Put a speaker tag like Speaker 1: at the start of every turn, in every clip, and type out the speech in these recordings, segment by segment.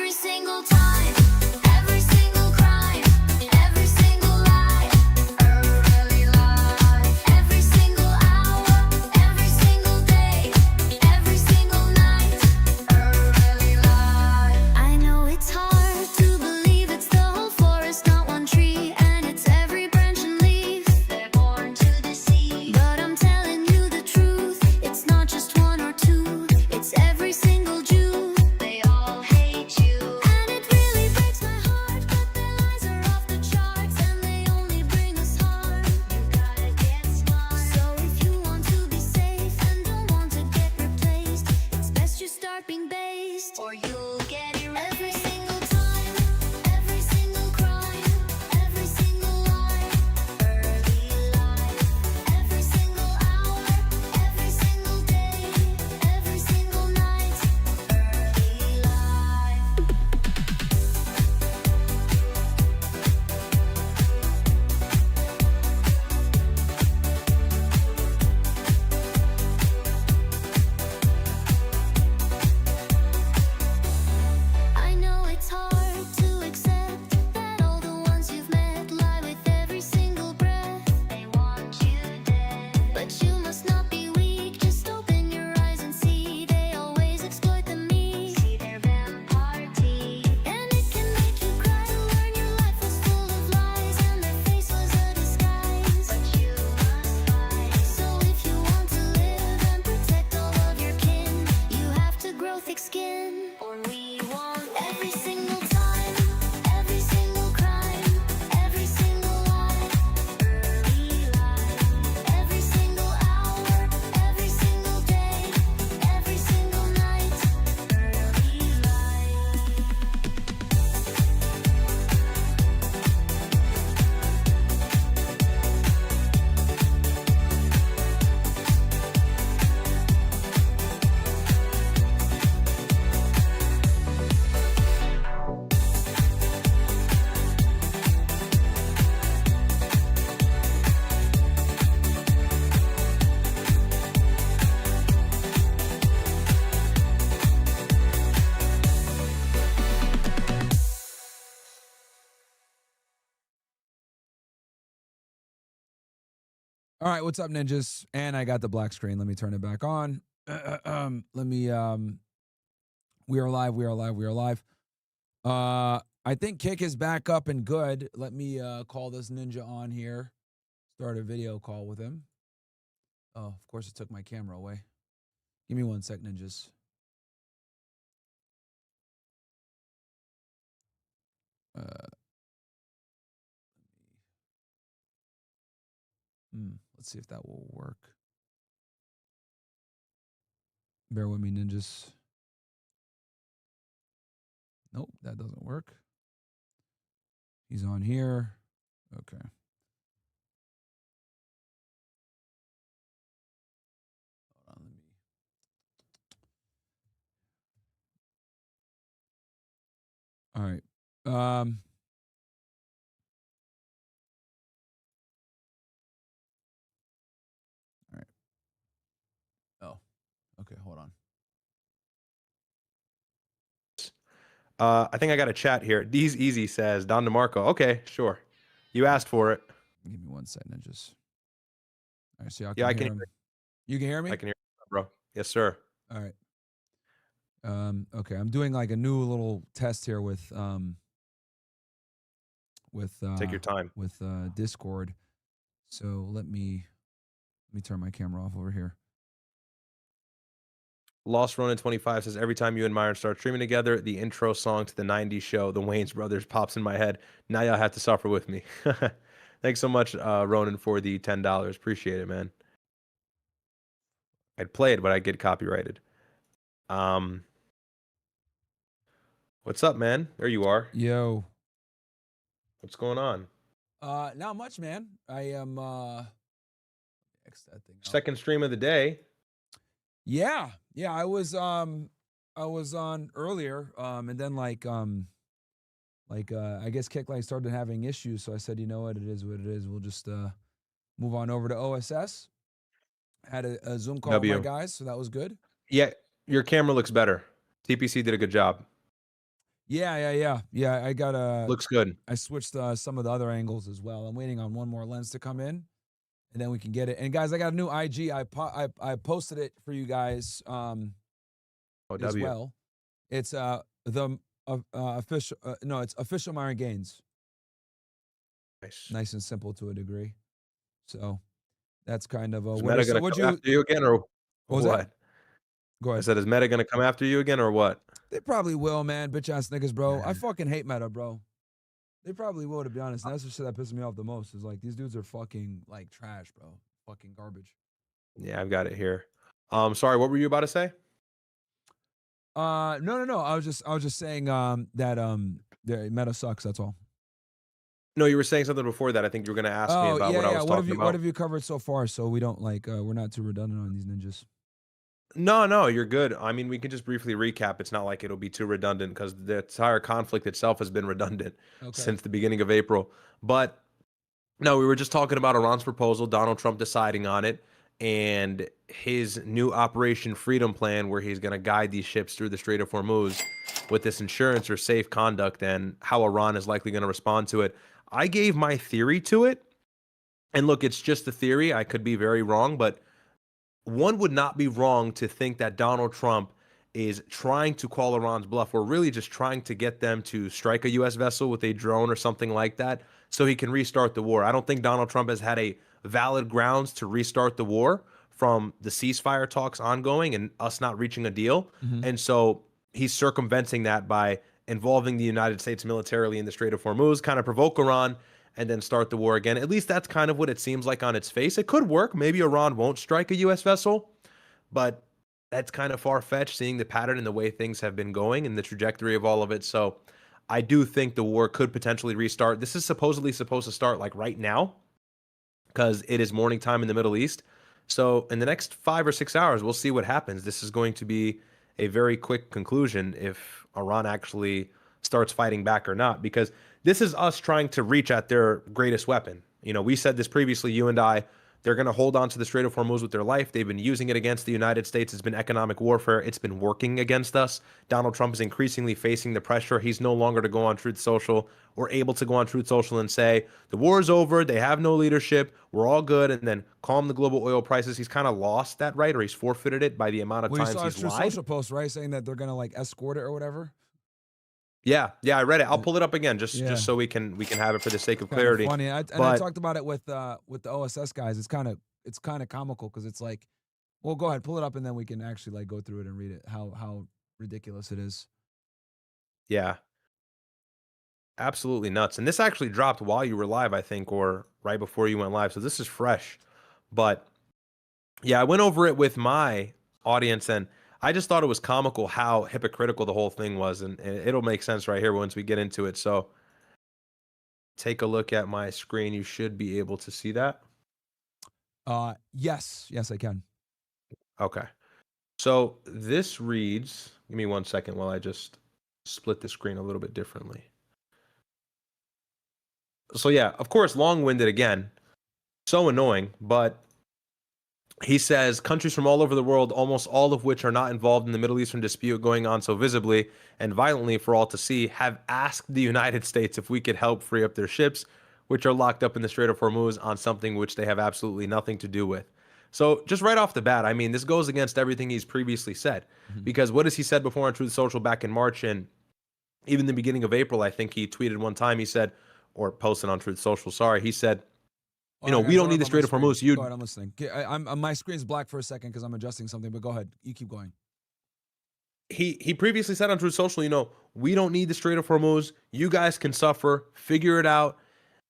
Speaker 1: every single time, every single crime, every single lie, early life, every single hour, every single day, every single night, early life. I know it's hard to believe it's the whole forest, not one tree, and it's every branch and leaf. They're born to deceive, but I'm telling you the truth. It's not just one or two, it's every single Jew. They all hate you, and it really breaks my heart. But their lies are off the charts, and they only bring us harm. You gotta get smart. So if you want to be safe and don't want to get replaced, it's best you start being based, or you'll get erased. Every single time, every single crime, every single lie, early life, every single hour, every single day, every single night, early life. I know it's hard to accept that all the ones you've met lie with every single breath. They want you dead, but you must not be weak. Just open your eyes and see they always exploit the meek. See their vampire teeth, and it can make you cry to learn your life was full of lies and their face was a disguise. But you must fight. So if you want to live and protect all of your kin, you have to grow thick skin, or we won't. Every single time, every single crime, every single lie, early life, every single hour, every single day, every single night, early life.
Speaker 2: All right, what's up, ninjas? And I got the black screen. Let me turn it back on. Let me we are live, we are live, we are live. I think Kick is back up and good. Let me call this ninja on here. Start a video call with him. Oh, of course it took my camera away. Give me 1 sec, ninjas. Let's see if that will work. Bear with me, ninjas. Nope, that doesn't work. He's on here. Okay. Hold on, all right. All right. Oh, okay. Hold on.
Speaker 3: I think I got a chat here. D's Easy says, Don DeMarco. Okay, sure. You asked for it.
Speaker 2: Give me 1 second, ninjas. All right, so y'all
Speaker 3: Yeah, I
Speaker 2: can
Speaker 3: can
Speaker 2: hear him. You can hear me?
Speaker 3: I can hear you, bro. Yes, sir.
Speaker 2: All right. Okay, I'm doing like a new little test here with
Speaker 3: Take your time.
Speaker 2: with Discord. So let me turn my camera off over here.
Speaker 3: Lost Ronin 25 says, every time you and Myron start streaming together, the intro song to the 90s show, The Wayans Brothers, pops in my head. Now y'all have to suffer with me. Thanks so much, Ronin, for the $10. Appreciate it, man. I'd play it, but I'd get copyrighted. What's up, man? There you are.
Speaker 2: Yo.
Speaker 3: What's going on?
Speaker 2: Not much, man. I am X that thing out.
Speaker 3: Second stream of the day.
Speaker 2: Yeah. I was on earlier, and then I guess Kickline started having issues, so I said, you know what, it is what it is. We'll just move on over to OSS. Had a Zoom call with my guys, so that was good.
Speaker 3: Yeah, your camera looks better. TPC did a good job.
Speaker 2: Yeah, I got
Speaker 3: Looks good.
Speaker 2: I switched some of the other angles as well. I'm waiting on one more lens to come in, and then we can get it. And guys, I got a new IG. I posted it for you guys as
Speaker 3: OW.
Speaker 2: well. It's the official no, it's official Myron Gaines.
Speaker 3: Nice.
Speaker 2: Nice and simple to a degree. So that's kind of
Speaker 3: Is
Speaker 2: what
Speaker 3: Meta
Speaker 2: is, so
Speaker 3: gonna
Speaker 2: what
Speaker 3: come
Speaker 2: you
Speaker 3: after you again, or
Speaker 2: what was that?
Speaker 3: what?
Speaker 2: Go
Speaker 3: I
Speaker 2: ahead.
Speaker 3: said, is Meta gonna come after you again, or what?
Speaker 2: They probably will, man. Bitch ass niggas, bro. I fucking hate Meta, bro. They probably will, to be honest. And that's the shit that pisses me off the most. Is like these dudes are fucking like trash, bro. Fucking garbage.
Speaker 3: Yeah, I've got it here. Sorry, what were you about to say?
Speaker 2: No. I was just saying that the Meta sucks. That's all.
Speaker 3: No, you were saying something before that. I think you were gonna ask me
Speaker 2: Oh
Speaker 3: about
Speaker 2: yeah,
Speaker 3: what I
Speaker 2: yeah.
Speaker 3: was
Speaker 2: What have
Speaker 3: talking
Speaker 2: you
Speaker 3: about.
Speaker 2: What have you covered so far? So we don't like we're not too redundant on these ninjas.
Speaker 3: No, you're good. I mean, we can just briefly recap. It's not like it'll be too redundant because the entire conflict itself has been redundant
Speaker 2: Okay.
Speaker 3: since the beginning of April. But no, we were just talking about Iran's proposal, Donald Trump deciding on it, and his new Operation Freedom Plan, where he's going to guide these ships through the Strait of Hormuz with this insurance or safe conduct, and how Iran is likely going to respond to it. I gave my theory to it. And look, it's just a theory. I could be very wrong, but one would not be wrong to think that Donald Trump is trying to call Iran's bluff, or really just trying to get them to strike a U.S. vessel with a drone or something like that so he can restart the war. I don't think Donald Trump has had a valid grounds to restart the war from the ceasefire talks ongoing and us not reaching a deal. And so he's circumventing that by involving the United States militarily in the Strait of Hormuz, kind of provoke Iran and then start the war again. At least that's kind of what it seems like on its face. It could work. Maybe Iran won't strike a U.S. vessel, but that's kind of far-fetched, seeing the pattern and the way things have been going and the trajectory of all of it. So I do think the war could potentially restart. This is supposedly supposed to start like right now because it is morning time in the Middle East. So in the next 5 or 6 hours, we'll see what happens. This is going to be a very quick conclusion if Iran actually starts fighting back or not, because this is us trying to reach at their greatest weapon. You know, we said this previously, you and I. They're going to hold on to the Strait of Hormuz with their life. They've been using it against the United States. It's been economic warfare. It's been working against us. Donald Trump is increasingly facing the pressure. He's no longer to go on Truth Social or able to go on Truth Social and say, the war is over. They have no leadership. We're all good. And then calm the global oil prices. He's kind of lost that right, or he's forfeited it by the amount of
Speaker 2: Well, you
Speaker 3: times
Speaker 2: saw his
Speaker 3: he's
Speaker 2: True
Speaker 3: lied.
Speaker 2: Social post, right? Saying that they're gonna like escort it or whatever.
Speaker 3: Yeah, I read it. I'll pull it up again just
Speaker 2: Yeah.
Speaker 3: just so we can have it for the sake of
Speaker 2: Kind of
Speaker 3: clarity.
Speaker 2: funny. I
Speaker 3: But
Speaker 2: talked about it with the OSS guys. It's kind of comical because it's like, well, go ahead, pull it up, and then we can actually like go through it and read it. How ridiculous it is.
Speaker 3: yeah, absolutely nuts. And this actually dropped while you were live, I think, or right before you went live. So this is fresh. But yeah, I went over it with my audience, and I just thought it was comical how hypocritical the whole thing was. And it'll make sense right here once we get into it. So take a look at my screen. You should be able to see that.
Speaker 2: Yes, I can.
Speaker 3: Okay. So this reads, give me 1 second while I just split the screen a little bit differently. So yeah, of course, long-winded again. So annoying, but he says countries from all over the world, almost all of which are not involved in the Middle Eastern dispute going on so visibly and violently for all to see, have asked the United States if we could help free up their ships, which are locked up in the Strait of Hormuz, on something which they have absolutely nothing to do with. So just right off the bat, I mean, this goes against everything he's previously said, because what has he said before on Truth Social back in March and even the beginning of April? I think he tweeted one time, he said, or posted on Truth Social, sorry, he said, you know,
Speaker 2: Alright,
Speaker 3: we
Speaker 2: guys,
Speaker 3: don't
Speaker 2: hold
Speaker 3: need
Speaker 2: up
Speaker 3: the
Speaker 2: on
Speaker 3: Strait
Speaker 2: my
Speaker 3: of
Speaker 2: screen.
Speaker 3: Hormuz.
Speaker 2: Go ahead, I'm listening. I'm my screen's black for a second because I'm adjusting something. But go ahead, you keep going.
Speaker 3: He previously said on Truth Social, you know, we don't need the Strait of Hormuz. You guys can suffer, figure it out.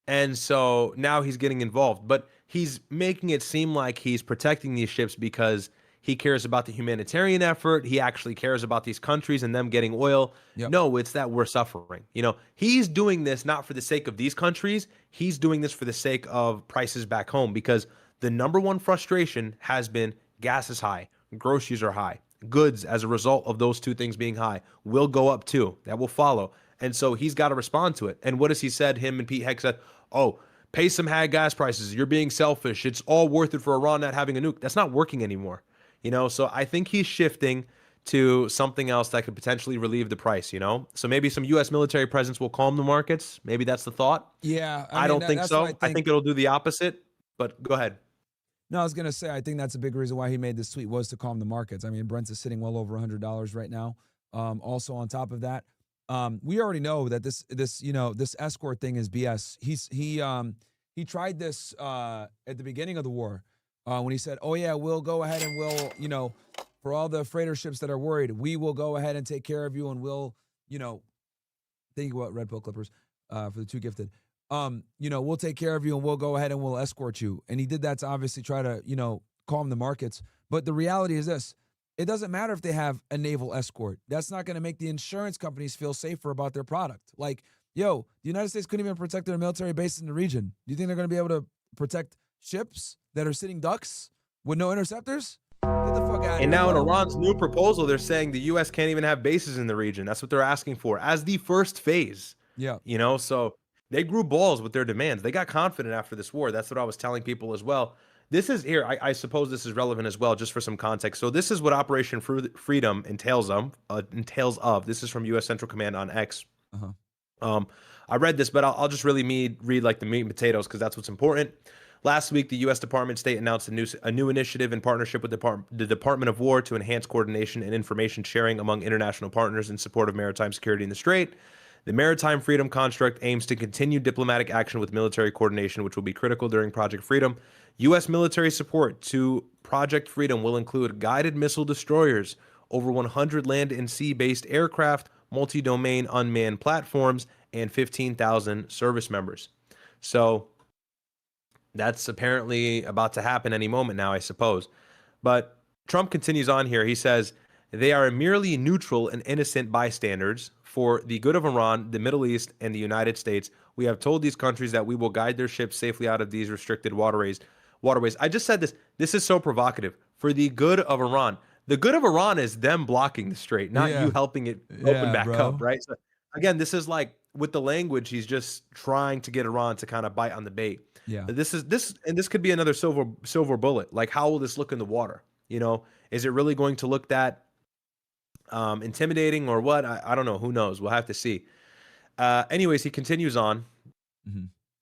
Speaker 3: And so now he's getting involved, but he's making it seem like he's protecting these ships because he cares about the humanitarian effort. He actually cares about these countries and them getting oil.
Speaker 2: Yep.
Speaker 3: No, it's that we're suffering. You know, he's doing this not for the sake of these countries. He's doing this for the sake of prices back home, because the number one frustration has been gas is high, groceries are high, goods as a result of those two things being high will go up too. That will follow. And so he's got to respond to it. And what has he said? Him and Pete Heck said, oh, pay some high gas prices. You're being selfish. It's all worth it for Iran not having a nuke. That's not working anymore. You know, so I think he's shifting to something else that could potentially relieve the price, you know? So maybe some US military presence will calm the markets. Maybe that's the thought.
Speaker 2: Yeah, I
Speaker 3: I
Speaker 2: mean
Speaker 3: don't think
Speaker 2: that's what I
Speaker 3: so. I
Speaker 2: think.
Speaker 3: think it'll do the opposite, but go ahead.
Speaker 2: No, I was gonna say I think that's a big reason why he made this tweet was to calm the markets. I mean, Brent's is sitting well over $100 right now. Also on top of that, we already know that this escort thing is BS. He tried this at the beginning of the war when he said, "Oh yeah, we'll go ahead and we'll for all the freighter ships that are worried, we will go ahead and take care of you and we'll think about Red Pill Clippers for the two gifted." We'll take care of you and we'll go ahead and we'll escort you. And he did that to obviously try to, calm the markets. But the reality is this: it doesn't matter if they have a naval escort. That's not going to make the insurance companies feel safer about their product. Like, the United States couldn't even protect their military bases in the region. Do you think they're going to be able to protect ships that are sitting ducks with no interceptors? Get the fuck out of here.
Speaker 3: And now in
Speaker 2: bro.
Speaker 3: Iran's new proposal, they're saying the US can't even have bases in the region. That's what they're asking for as the first phase.
Speaker 2: Yeah.
Speaker 3: So they grew balls with their demands. They got confident after this war. That's what I was telling people as well. This is here. I suppose this is relevant as well, just for some context. So this is what Operation Freedom entails of. This is from U.S. Central Command on X. I read this, but I'll just really read like the meat and potatoes because that's what's important. Last week, the U.S. Department of State announced a new initiative in partnership with the Department of War to enhance coordination and information sharing among international partners in support of maritime security in the Strait. The Maritime Freedom Construct aims to continue diplomatic action with military coordination, which will be critical during Project Freedom. U.S. military support to Project Freedom will include guided missile destroyers, over 100 land and sea-based aircraft, multi-domain unmanned platforms, and 15,000 service members. So that's apparently about to happen any moment now, I suppose. But Trump continues on here. He says, they are merely neutral and innocent bystanders for the good of Iran, the Middle East, and the United States. We have told these countries that we will guide their ships safely out of these restricted waterways. I just said this. This is so provocative. For the good of Iran. The good of Iran is them blocking the strait, not you helping it open back up, right? So again, this is like with the language, he's just trying to get Iran to kind of bite on the bait.
Speaker 2: Yeah.
Speaker 3: This could be another silver bullet. Like, how will this look in the water? Is it really going to look that intimidating or what? I don't know. Who knows? We'll have to see. Anyways, he continues on.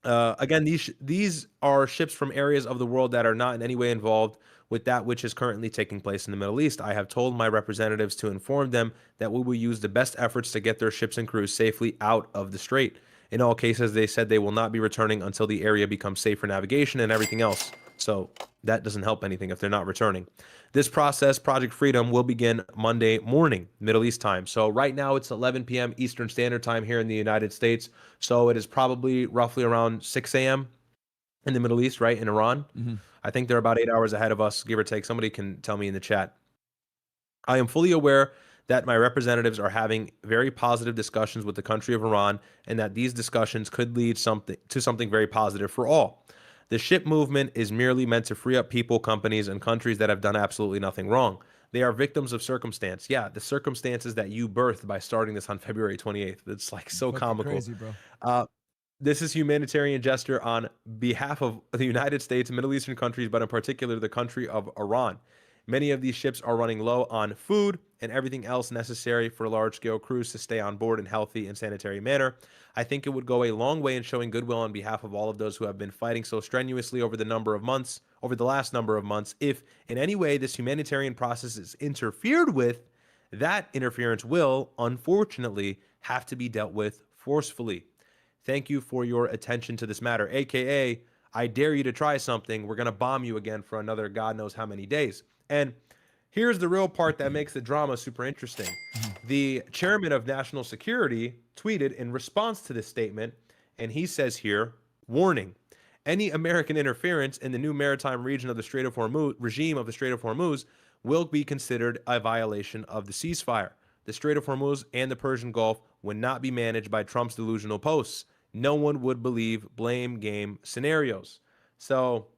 Speaker 3: Again, these are ships from areas of the world that are not in any way involved with that which is currently taking place in the Middle East. I have told my representatives to inform them that we will use the best efforts to get their ships and crews safely out of the strait. In all cases, they said they will not be returning until the area becomes safe for navigation and everything else. So that doesn't help anything if they're not returning. This process, Project Freedom, will begin Monday morning, Middle East time. So right now it's 11 p.m. Eastern Standard Time here in the United States. So it is probably roughly around 6 a.m. in the Middle East, right, in Iran. I think they're about 8 hours ahead of us, give or take. Somebody can tell me in the chat. I am fully aware that my representatives are having very positive discussions with the country of Iran and that these discussions could lead to something very positive for all. The ship movement is merely meant to free up people, companies, and countries that have done absolutely nothing wrong. They are victims of circumstance. Yeah, the circumstances that you birthed by starting this on February 28th. It's like so comical.
Speaker 2: Crazy, bro.
Speaker 3: This is humanitarian gesture on behalf of the United States, Middle Eastern countries, but in particular the country of Iran. Many of these ships are running low on food and everything else necessary for large-scale crews to stay on board in healthy and sanitary manner. I think it would go a long way in showing goodwill on behalf of all of those who have been fighting so strenuously over the last number of months. If in any way this humanitarian process is interfered with, that interference will, unfortunately, have to be dealt with forcefully. Thank you for your attention to this matter, aka I dare you to try something. We're going to bomb you again for another God knows how many days. And here's the real part that makes the drama super interesting. The chairman of national security tweeted in response to this statement, and he says here, warning, any American interference in the new maritime region of the Strait of Hormuz will be considered a violation of the ceasefire. The Strait of Hormuz and the Persian Gulf would not be managed by Trump's delusional posts. No one would believe blame game scenarios. So,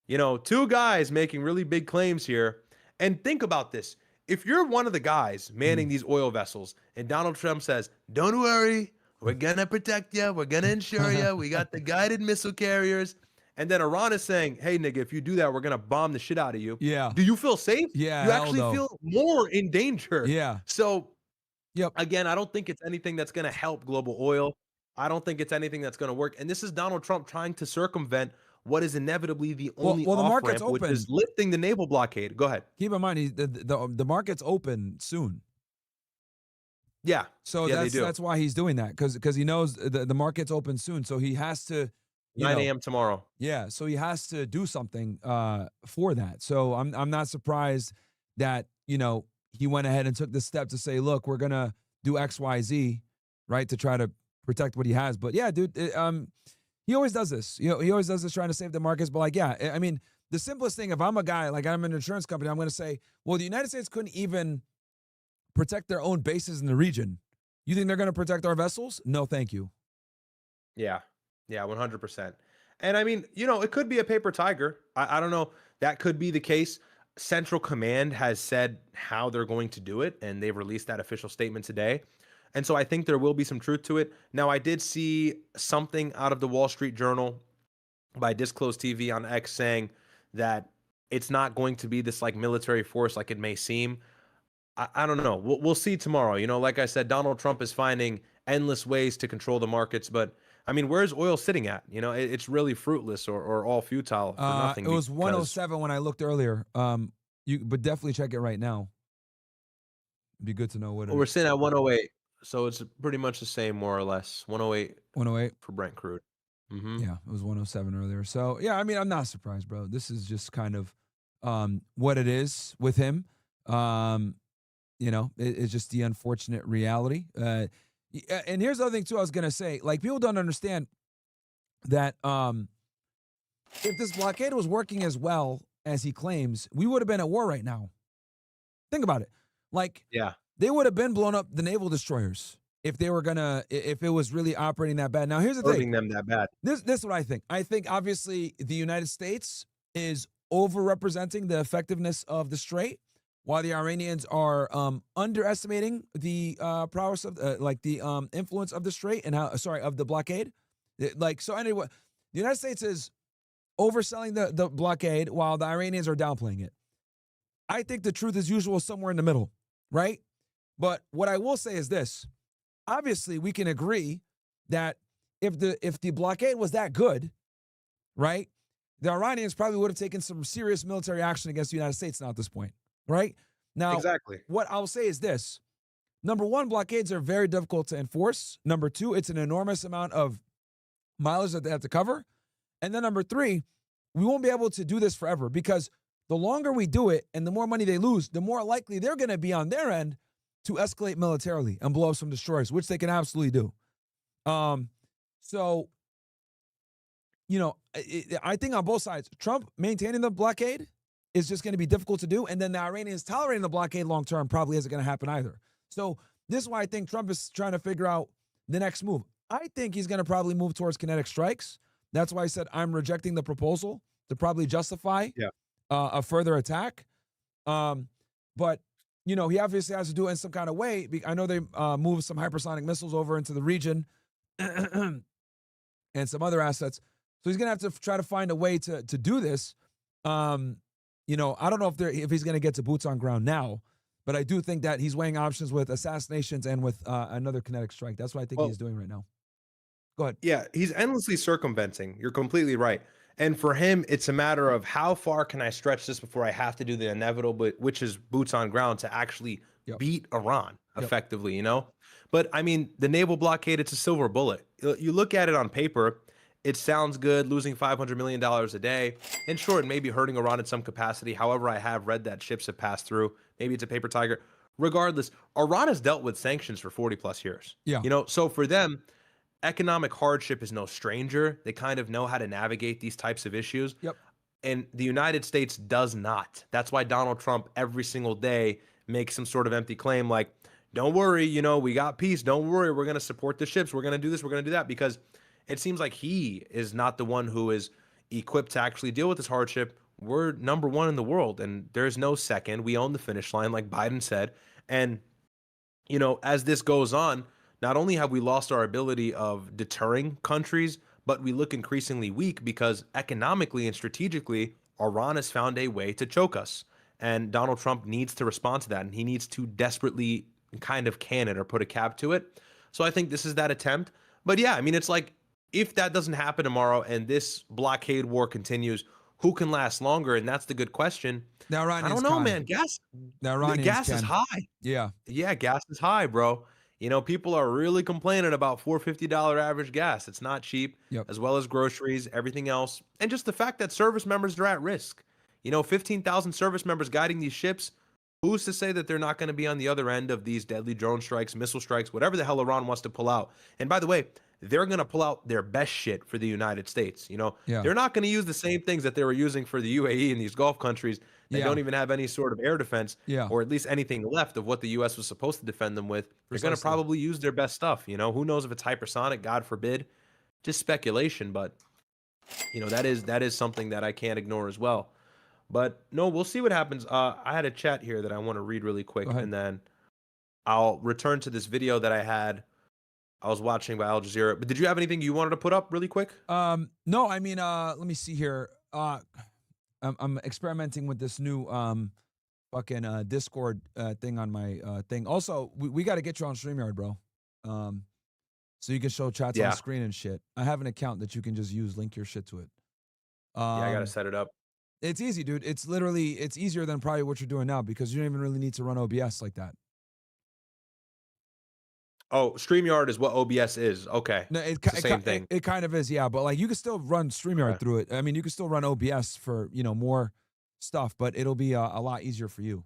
Speaker 3: two guys making really big claims here. And think about this. If you're one of the guys manning these oil vessels and Donald Trump says, don't worry, we're going to protect you, we're going to insure you, we got the guided missile carriers, And then Iran is saying, hey, nigga, if you do that, we're going to bomb the shit out of you.
Speaker 2: Yeah.
Speaker 3: Do you feel safe?
Speaker 2: Yeah.
Speaker 3: You
Speaker 2: hell
Speaker 3: actually
Speaker 2: no.
Speaker 3: feel more in danger.
Speaker 2: Yeah.
Speaker 3: So,
Speaker 2: Yep.
Speaker 3: again, I don't think it's anything that's going to help global oil. I don't think it's anything that's going to work. And this is Donald Trump trying to circumvent what is inevitably the only
Speaker 2: well, the market's
Speaker 3: off-ramp, which is
Speaker 2: open.
Speaker 3: lifting the naval blockade. Go ahead.
Speaker 2: Keep in mind, the market's open soon.
Speaker 3: Yeah.
Speaker 2: So
Speaker 3: Yeah, they do.
Speaker 2: that's why he's doing that, because he knows the market's open soon. So he has to,
Speaker 3: 9 a.m. tomorrow.
Speaker 2: Yeah, so he has to do something for that. So I'm not surprised that he went ahead and took the step to say, look, we're gonna do X, Y, Z, right, to try to protect what he has. But yeah, dude, he always does this. He always does this trying to save the markets. But like, yeah, I mean, the simplest thing, if I'm a guy, like I'm an insurance company, I'm gonna say, well, the United States couldn't even protect their own bases in the region. You think they're gonna protect our vessels? No, thank you.
Speaker 3: Yeah. Yeah, 100%. And I mean, it could be a paper tiger. I don't know. That could be the case. Central Command has said how they're going to do it, and they've released that official statement today. And so I think there will be some truth to it. Now, I did see something out of the Wall Street Journal by Disclosed TV on X saying that it's not going to be this like military force like it may seem. I don't know. We'll see tomorrow. Like I said, Donald Trump is finding endless ways to control the markets, but I mean, where's oil sitting at? It's really fruitless or all futile for nothing.
Speaker 2: It was 107 when I looked earlier. But definitely check it right now. It'd be good to know what
Speaker 3: we're sitting at 108, so it's pretty much the same, more or less. 108.
Speaker 2: 108
Speaker 3: for Brent crude. Mm-hmm.
Speaker 2: Yeah, it was 107 earlier. So yeah, I mean, I'm not surprised, bro. This is just kind of what it is with him. It's just the unfortunate reality. And here's the other thing too, I was gonna say, like, people don't understand that if this blockade was working as well as he claims, we would have been at war right now. Think about it. Like,
Speaker 3: yeah,
Speaker 2: they would have been blown up the naval destroyers if it was really operating that bad. Now, here's the thing.
Speaker 3: them that bad.
Speaker 2: This is what I think. I think obviously the United States is overrepresenting the effectiveness of the Strait, while the Iranians are underestimating the prowess of the influence of the Strait and of the blockade. So anyway, the United States is overselling the blockade while the Iranians are downplaying it. I think the truth is usual somewhere in the middle, right? But what I will say is this. Obviously, we can agree that if the blockade was that good, right, the Iranians probably would have taken some serious military action against the United States now at this point, right? Now,
Speaker 3: exactly.
Speaker 2: What I'll say is this. Number one, blockades are very difficult to enforce. Number two, it's an enormous amount of mileage that they have to cover. And then number three, we won't be able to do this forever, because the longer we do it and the more money they lose, the more likely they're going to be on their end to escalate militarily and blow up some destroyers, which they can absolutely do. So, I think on both sides, Trump maintaining the blockade is just going to be difficult to do. And then the Iranians tolerating the blockade long term probably isn't going to happen either. So this is why I think Trump is trying to figure out the next move. I think he's going to probably move towards kinetic strikes. That's why I said I'm rejecting the proposal to probably justify a further attack. But, he obviously has to do it in some kind of way. I know they moved some hypersonic missiles over into the region and some other assets. So he's going to have to try to find a way to do this. I don't know if he's going to get to boots on ground now, but I do think that he's weighing options with assassinations and with another kinetic strike. That's what I think he's doing right now. Go ahead.
Speaker 3: Yeah, he's endlessly circumventing. You're completely right. And for him, it's a matter of how far can I stretch this before I have to do the inevitable, which is boots on ground to actually beat Iran effectively, But I mean, the naval blockade, it's a silver bullet. You look at it on paper, it sounds good, losing $500 million a day. And sure, it may be hurting Iran in some capacity. However, I have read that ships have passed through. Maybe it's a paper tiger. Regardless, Iran has dealt with sanctions for 40 plus years.
Speaker 2: Yeah.
Speaker 3: So for them, economic hardship is no stranger. They kind of know how to navigate these types of issues.
Speaker 2: Yep.
Speaker 3: And the United States does not. That's why Donald Trump every single day makes some sort of empty claim like, don't worry, we got peace. Don't worry, we're going to support the ships. We're going to do this. We're going to do that. Because it seems like he is not the one who is equipped to actually deal with this hardship. We're number one in the world, and there's no second. We own the finish line, like Biden said. And, as this goes on, not only have we lost our ability of deterring countries, but we look increasingly weak because economically and strategically, Iran has found a way to choke us. And Donald Trump needs to respond to that. And he needs to desperately kind of can it or put a cap to it. So I think this is that attempt. But yeah, I mean, it's like if that doesn't happen tomorrow and this blockade war continues, who can last longer? And that's the good question.
Speaker 2: The
Speaker 3: I
Speaker 2: Iranians
Speaker 3: don't know,
Speaker 2: can.
Speaker 3: man.
Speaker 2: The Iranians
Speaker 3: Gas is
Speaker 2: can.
Speaker 3: high.
Speaker 2: Yeah.
Speaker 3: Yeah, gas is high, bro. You know, people are really complaining about $4.50 average gas. It's not cheap,
Speaker 2: Yep.
Speaker 3: as well as groceries, everything else. And just the fact that service members are at risk. You know, 15,000 service members guiding these ships. Who's to say that they're not going to be on the other end of these deadly drone strikes, missile strikes, whatever the hell Iran wants to pull out? And by the way, they're going to pull out their best shit for the United States. You know,
Speaker 2: Yeah.
Speaker 3: they're not going to use the same things that they were using for the UAE and these Gulf countries that
Speaker 2: Yeah.
Speaker 3: don't even have any sort of air defense,
Speaker 2: Yeah.
Speaker 3: or at least anything left of what the U.S. was supposed to defend them with. They're going to
Speaker 2: Precisely.
Speaker 3: probably use their best stuff. You know, who knows if it's hypersonic? God forbid. Just speculation, but you know that is something that I can't ignore as well. But no, we'll see what happens. I had a chat here that I want to read really quick,
Speaker 2: Go ahead.
Speaker 3: and then I'll return to this video that I was watching by Al Jazeera. But did you have anything you wanted to put up really quick?
Speaker 2: No, I mean, let me see here. I'm experimenting with this new fucking Discord thing on my thing. Also, we got to get you on StreamYard, bro. So you can show chats
Speaker 3: Yeah.
Speaker 2: on screen and shit. I have an account that you can just use, link your shit to it.
Speaker 3: Yeah, I gotta set it up.
Speaker 2: It's easy, dude. It's easier than probably what you're doing now because you don't even really need to run OBS like that.
Speaker 3: Oh, StreamYard is what OBS is. Okay.
Speaker 2: No,
Speaker 3: It's the same thing.
Speaker 2: It kind of is, yeah. But like, you can still run StreamYard
Speaker 3: Okay.
Speaker 2: through it. I mean, you can still run OBS for more stuff, but it'll be a lot easier for you.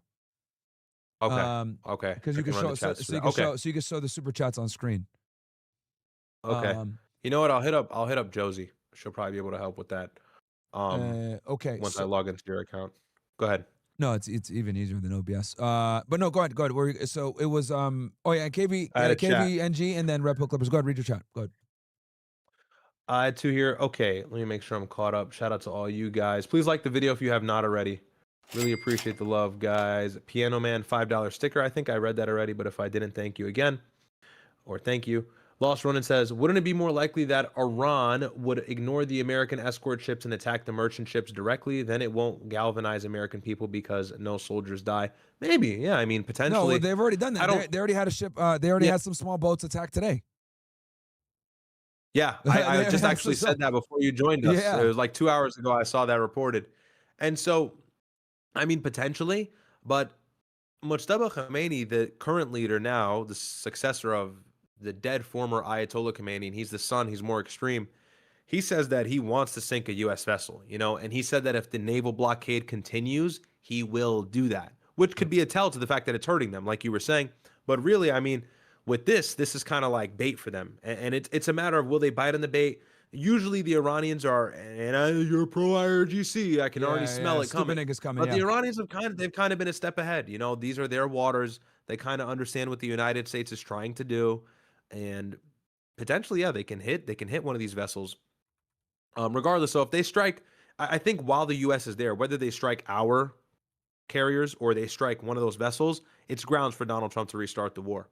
Speaker 3: Okay. Okay.
Speaker 2: Because
Speaker 3: I
Speaker 2: you can
Speaker 3: run
Speaker 2: show
Speaker 3: the
Speaker 2: so
Speaker 3: chats
Speaker 2: you
Speaker 3: through
Speaker 2: can
Speaker 3: that. Okay.
Speaker 2: show you can show the super chats on screen.
Speaker 3: Okay. You know what? I'll hit up Josie. She'll probably be able to help with that.
Speaker 2: Okay.
Speaker 3: Once I log into your account. Go ahead.
Speaker 2: No, it's even easier than OBS. But no, go ahead. So it was oh yeah, and KB
Speaker 3: I had a chat.
Speaker 2: KVNG and then Red Pill Clippers. Go ahead, read your chat. Go ahead.
Speaker 3: I had two here. Okay, let me make sure I'm caught up. Shout out to all you guys. Please like the video if you have not already. Really appreciate the love, guys. Piano Man, $5 sticker. I think I read that already, but if I didn't, thank you again. Or thank you. Lost Ronin says, wouldn't it be more likely that Iran would ignore the American escort ships and attack the merchant ships directly? Then it won't galvanize American people because no soldiers die. Maybe, yeah. I mean, potentially.
Speaker 2: No, they've already done that. They already had a ship. They already had some small boats attack today.
Speaker 3: Yeah, I just actually said that before you joined us.
Speaker 2: Yeah.
Speaker 3: It was like 2 hours ago I saw that reported. And so, I mean, potentially, but Mujtaba Khomeini, the current leader now, the successor of the dead former Ayatollah Khomeini, and he's the son, he's more extreme. He says that he wants to sink a U.S. vessel, and he said that if the naval blockade continues, he will do that, which could be a tell to the fact that it's hurting them, like you were saying. But really, I mean, with this is kind of like bait for them. And it's a matter of will they bite on the bait? Usually the Iranians are, you're pro-IRGC. I can already smell it coming.
Speaker 2: Niggas coming.
Speaker 3: But the Iranians they've kind of been a step ahead. These are their waters. They kind of understand what the United States is trying to do. And potentially, yeah, they can hit one of these vessels. Regardless, so if they strike, I think while the U.S. is there, whether they strike our carriers or they strike one of those vessels, it's grounds for Donald Trump to restart the war.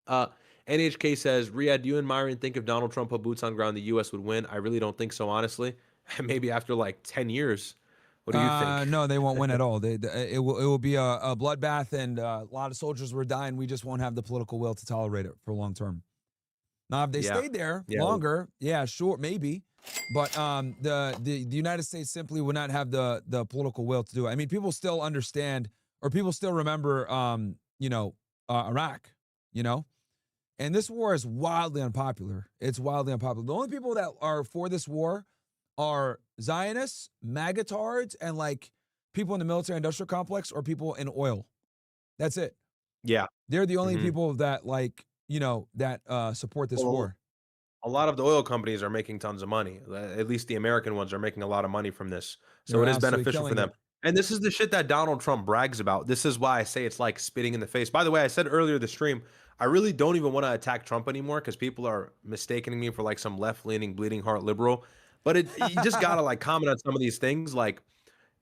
Speaker 3: NHK says, Ryad, do you and Myron think if Donald Trump put boots on ground, the U.S. would win? I really don't think so, honestly. Maybe after like 10 years. What do you think?
Speaker 2: No, they won't win at all. It will be a bloodbath, and a lot of soldiers were dying. We just won't have the political will to tolerate it for long term. Now, if they stayed there longer, yeah, sure, maybe. But the United States simply would not have the political will to do it. I mean, people still understand, or people still remember, Iraq, and this war is wildly unpopular. It's wildly unpopular. The only people that are for this war are Zionists, MAGA-tards, and like people in the military-industrial complex or people in oil. That's it.
Speaker 3: Yeah,
Speaker 2: they're the only people that support this war.
Speaker 3: A lot of the oil companies are making tons of money. At least the American ones are making a lot of money from this. So it is beneficial for them. And this is the shit that Donald Trump brags about. This is why I say it's like spitting in the face. By the way, I said earlier the stream, I really don't even want to attack Trump anymore because people are mistaking me for like some left-leaning, bleeding heart liberal. But you just got to like comment on some of these things. Like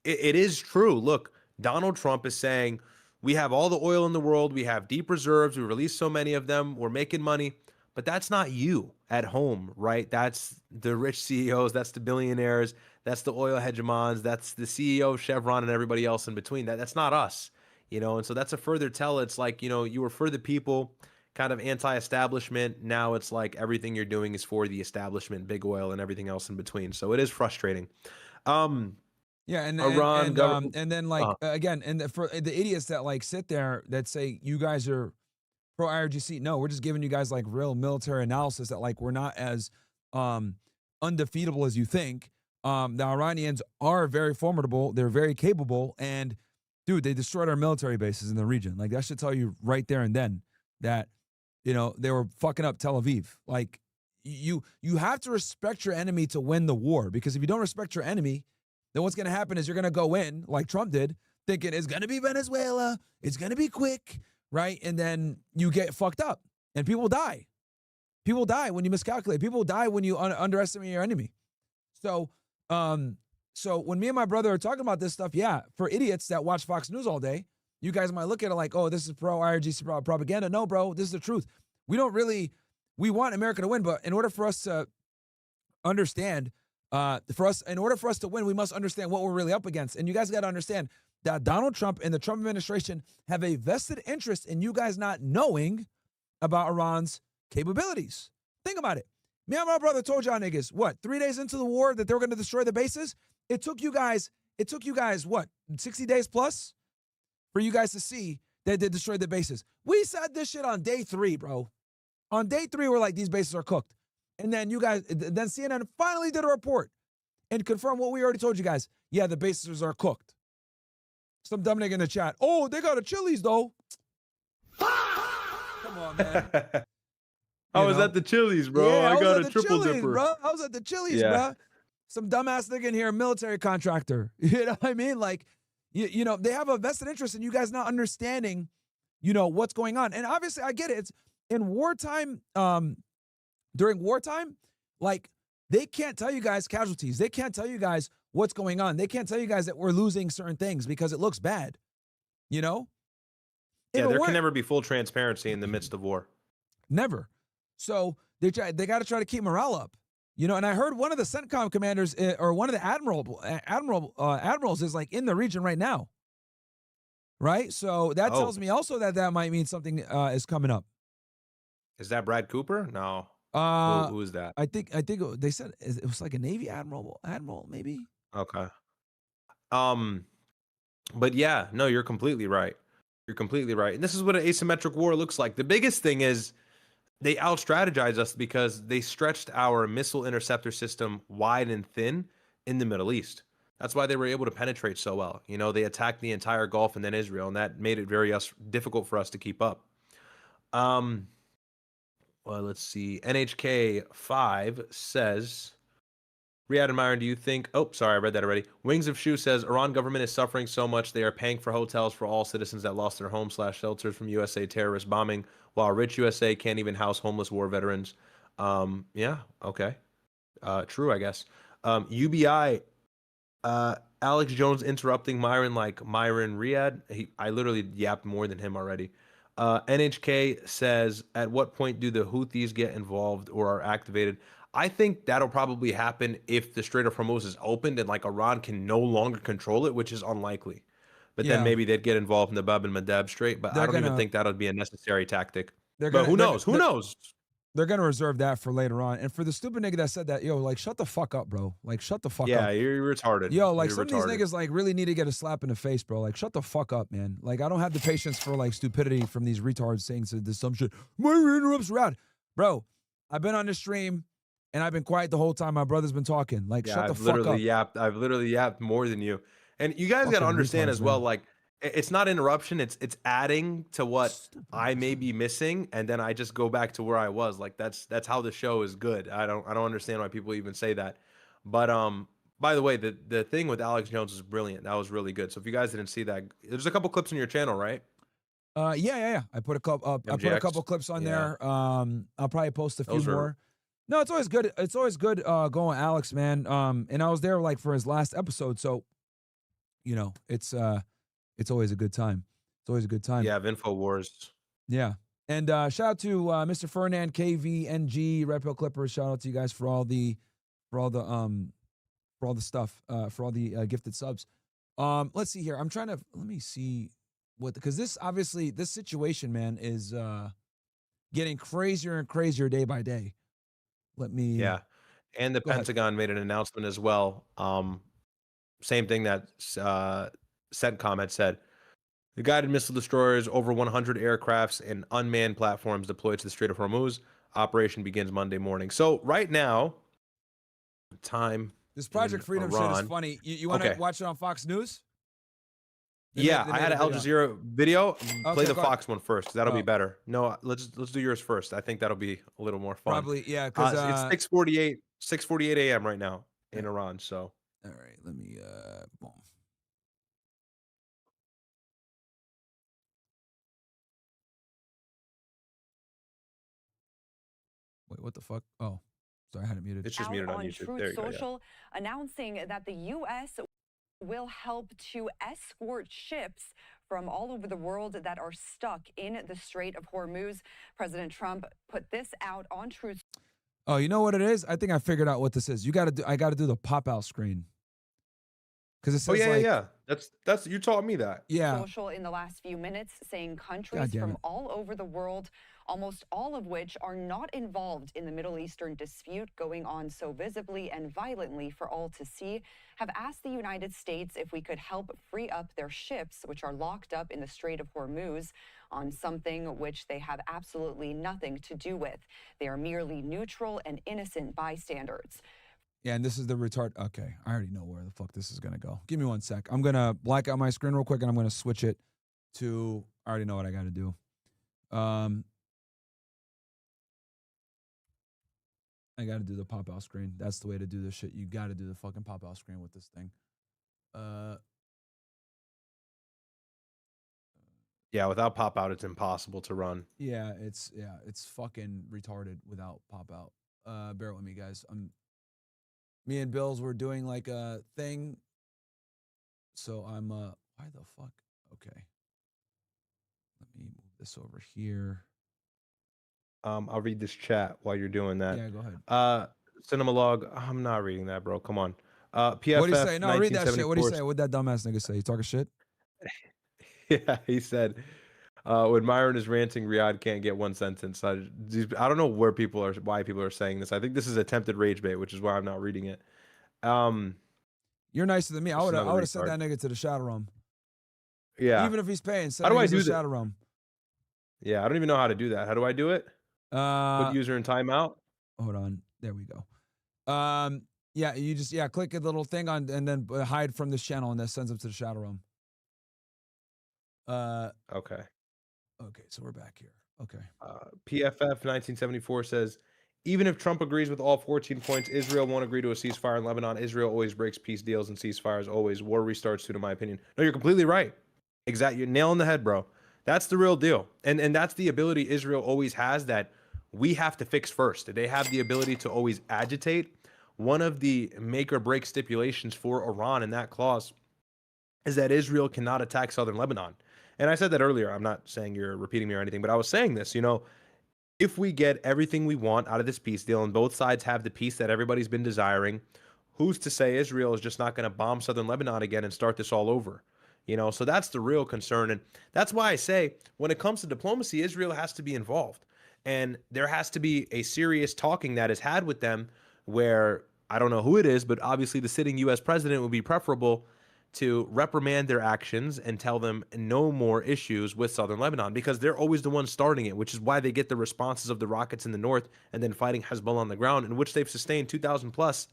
Speaker 3: it is true. Look, Donald Trump is saying we have all the oil in the world. We have deep reserves. We release so many of them. We're making money. But that's not you. at home, right? That's the rich CEOs, that's the billionaires, that's the oil hegemons, that's the CEO of Chevron and everybody else in between. That's not us, and so that's a further tell. It's like, you were for the people, kind of anti-establishment. Now it's like everything you're doing is for the establishment, big oil, and everything else in between. So it is frustrating.
Speaker 2: Yeah,
Speaker 3: Iran government.
Speaker 2: and then like again, and for the idiots that like sit there that say you guys are pro IRGC, no, we're just giving you guys like real military analysis that like we're not as undefeatable as you think. The Iranians are very formidable, they're very capable, and dude, they destroyed our military bases in the region. Like that should tell you right there and then that they were fucking up Tel Aviv. Like you have to respect your enemy to win the war, because if you don't respect your enemy, then what's going to happen is you're going to go in like Trump did, thinking it's going to be Venezuela, it's going to be quick, right? And then you get fucked up and people die. People die when you miscalculate. People die when you underestimate your enemy. So, so when me and my brother are talking about this stuff, yeah, for idiots that watch Fox News all day, you guys might look at it like, oh, this is pro-IRGC propaganda. No, bro, this is the truth. We want America to win, but in order for us to understand, in order for us to win, we must understand what we're really up against. And you guys got to understand that Donald Trump and the Trump administration have a vested interest in you guys not knowing about Iran's capabilities. Think about it. Me and my brother told y'all niggas, what, 3 days into the war that they were going to destroy the bases? It took you guys, what, 60 days plus for you guys to see that they destroyed the bases. We said this shit on day 3, bro. On day 3, we're like, these bases are cooked. And then then CNN finally did a report and confirmed what we already told you guys. Yeah, the bases are cooked. Some dumb nigga in the chat. Oh, they got a Chili's though. Come on, man.
Speaker 3: I was at the Chili's, bro.
Speaker 2: Yeah,
Speaker 3: I got a triple
Speaker 2: Chili's,
Speaker 3: dipper.
Speaker 2: bro. I was at the Chili's, bro. Some dumbass nigga in here, military contractor. You know what I mean? Like, they have a vested interest in you guys not understanding, what's going on. And obviously, I get it. It's in wartime. During wartime, like, they can't tell you guys casualties. They can't tell you guys what's going on. They can't tell you guys that we're losing certain things because it looks bad, Yeah,
Speaker 3: there can never be full transparency in the midst of war.
Speaker 2: Never. So they got to try to keep morale up, And I heard one of the CENTCOM commanders or one of the admirals is like in the region right now, right? So that tells me also that might mean something is coming up.
Speaker 3: Is that Brad Cooper? No. Who is that?
Speaker 2: I think they said it was like a Navy admiral maybe.
Speaker 3: Okay. But yeah, no, you're completely right. You're completely right. And this is what an asymmetric war looks like. The biggest thing is they out-strategized us because they stretched our missile interceptor system wide and thin in the Middle East. That's why they were able to penetrate so well. They attacked the entire Gulf and then Israel, and that made it very difficult for us to keep up. Well, let's see. NHK5 says, Ryad and Myron, do you think... Oh, sorry, I read that already. Wings of Shoe says, Iran government is suffering so much they are paying for hotels for all citizens that lost their homes/shelters from USA terrorist bombing, while rich USA can't even house homeless war veterans. Yeah, okay. True, I guess. UBI, Alex Jones interrupting Myron like Myron Ryad. I literally yapped more than him already. NHK says, at what point do the Houthis get involved or are activated? I think that'll probably happen if the Strait of Hormuz is opened and like Iran can no longer control it, which is unlikely. But then maybe they'd get involved in the Bab and Madab Strait. But I don't even think that'll be a necessary tactic. But who knows? Who knows?
Speaker 2: They're going to reserve that for later on. And for the stupid nigga that said that, like, shut the fuck up, bro. Like, shut the fuck up.
Speaker 3: Yeah, you're retarded.
Speaker 2: Like, some of these niggas, like, really need to get a slap in the face, bro. Like, shut the fuck up, man. Like, I don't have the patience for, like, stupidity from these retards saying some shit. Myron interrupts Ryad. Bro, I've been on the stream, and I've been quiet the whole time. My brother's been talking. Like, shut the fuck up.
Speaker 3: I've literally yapped more than you. And you guys got to understand as well, like, it's not interruption. It's adding to what I may be missing, and then I just go back to where I was. Like that's how the show is good. I don't understand why people even say that. But by the way, the thing with Alex Jones is brilliant. That was really good. So if you guys didn't see that, there's a couple clips on your channel, right?
Speaker 2: Yeah. I put a couple clips on there. I'll probably post a few more. No, it's always good. It's always good going Alex, man. And I was there like for his last episode, so it's always a good time. It's always a good time.
Speaker 3: Yeah, InfoWars.
Speaker 2: Yeah. And shout out to Mr. Fernand KVNG Red Pill Clippers. Shout out to you guys for all the stuff, for all the gifted subs. Let's see here. Let me see because this obviously this situation, man, is getting crazier and crazier day by day. Let me
Speaker 3: Yeah. And the
Speaker 2: Go ahead.
Speaker 3: Pentagon made an announcement as well. Same thing that CENTCOM had said. The guided missile destroyers, over 100 aircrafts and unmanned platforms deployed to the Strait of Hormuz. Operation begins Monday morning. So right now,
Speaker 2: This Project
Speaker 3: in
Speaker 2: Freedom shit
Speaker 3: Iran.
Speaker 2: is funny. You want to
Speaker 3: Okay.
Speaker 2: watch it on Fox News?
Speaker 3: Yeah, I had an Al Jazeera video. Play the
Speaker 2: go ahead.
Speaker 3: Fox one first. That'll be
Speaker 2: Oh.
Speaker 3: better. No, let's do yours first. I think that'll be a little more fun.
Speaker 2: Probably, yeah, because
Speaker 3: it's 6:48 a.m. right now in Iran. So
Speaker 2: all right, let me boom. Wait, what the fuck? Oh, sorry, I had it muted.
Speaker 3: it's just muted on YouTube.
Speaker 4: Truth
Speaker 3: There you go. Yeah.
Speaker 4: Social, announcing that the U.S. will help to escort ships from all over the world that are stuck in the Strait of Hormuz. President Trump put this out on Truth.
Speaker 2: Oh, you know what it is? I think I figured out what this is. I got to do the pop out screen because it says
Speaker 3: yeah. That's you taught me that.
Speaker 2: Yeah.
Speaker 4: Social in the last few minutes, saying
Speaker 2: God
Speaker 4: countries
Speaker 2: damn
Speaker 4: from
Speaker 2: it.
Speaker 4: all over the world, almost all of which are not involved in the Middle Eastern dispute going on so visibly and violently for all to see, have asked the United States if we could help free up their ships, which are locked up in the Strait of Hormuz, on something which they have absolutely nothing to do with. They are merely neutral and innocent bystanders.
Speaker 2: Yeah, and this is the retard. Okay, I already know where the fuck this is gonna go. Give me 1 sec. I'm gonna black out my screen real quick, and I'm gonna switch it to. I already know what I got to do. I got to do the pop out screen. That's the way to do this shit. You got to do the fucking pop out screen with this thing.
Speaker 3: Yeah, without pop out, it's impossible to run.
Speaker 2: Yeah, it's fucking retarded without pop out. Bear with me, guys. Me and Bills were doing like a thing. So I'm why the fuck? Okay. Let me move this over here.
Speaker 3: I'll read this chat while you're doing that.
Speaker 2: Yeah, go ahead.
Speaker 3: Cinema log. I'm not reading that, bro. Come on. PFF.
Speaker 2: What do you say? No, read that shit. What do you
Speaker 3: 1974
Speaker 2: say? What that dumbass nigga say? You talking shit?
Speaker 3: Yeah, he said, when Myron is ranting, Ryad can't get one sentence. I don't know why people are saying this. I think this is attempted rage bait, which is why I'm not reading it.
Speaker 2: You're nicer than me. I
Speaker 3: Just
Speaker 2: would
Speaker 3: another
Speaker 2: have sent
Speaker 3: retard.
Speaker 2: that nigga to the shadow room.
Speaker 3: Yeah.
Speaker 2: Even if he's paying, send
Speaker 3: How do
Speaker 2: him
Speaker 3: I
Speaker 2: to the
Speaker 3: do that?
Speaker 2: shadow room.
Speaker 3: Yeah, I don't even know how to do that. How do I do it? Put user in timeout.
Speaker 2: Hold on. There we go. Yeah, you just click a little thing on and then hide from this channel, and that sends them to the shadow room.
Speaker 3: Okay.
Speaker 2: Okay, so we're back here. Okay.
Speaker 3: PFF 1974 says, even if Trump agrees with all 14 points, Israel won't agree to a ceasefire in Lebanon. Israel always breaks peace deals and ceasefires. Always. War restarts soon, in my opinion. No, you're completely right. Exactly. You're nailing the head, bro. That's the real deal. And that's the ability Israel always has that we have to fix first. They have the ability to always agitate. One of the make or break stipulations for Iran in that clause is that Israel cannot attack southern Lebanon. And I said that earlier. I'm not saying you're repeating me or anything, but I was saying this, if we get everything we want out of this peace deal and both sides have the peace that everybody's been desiring, who's to say Israel is just not going to bomb southern Lebanon again and start this all over? So that's the real concern. And that's why I say when it comes to diplomacy, Israel has to be involved. And there has to be a serious talking that is had with them where I don't know who it is, but obviously the sitting U.S. president would be preferable to reprimand their actions and tell them no more issues with southern Lebanon because they're always the ones starting it, which is why they get the responses of the rockets in the north and then fighting Hezbollah on the ground, in which they've sustained 2,000 plus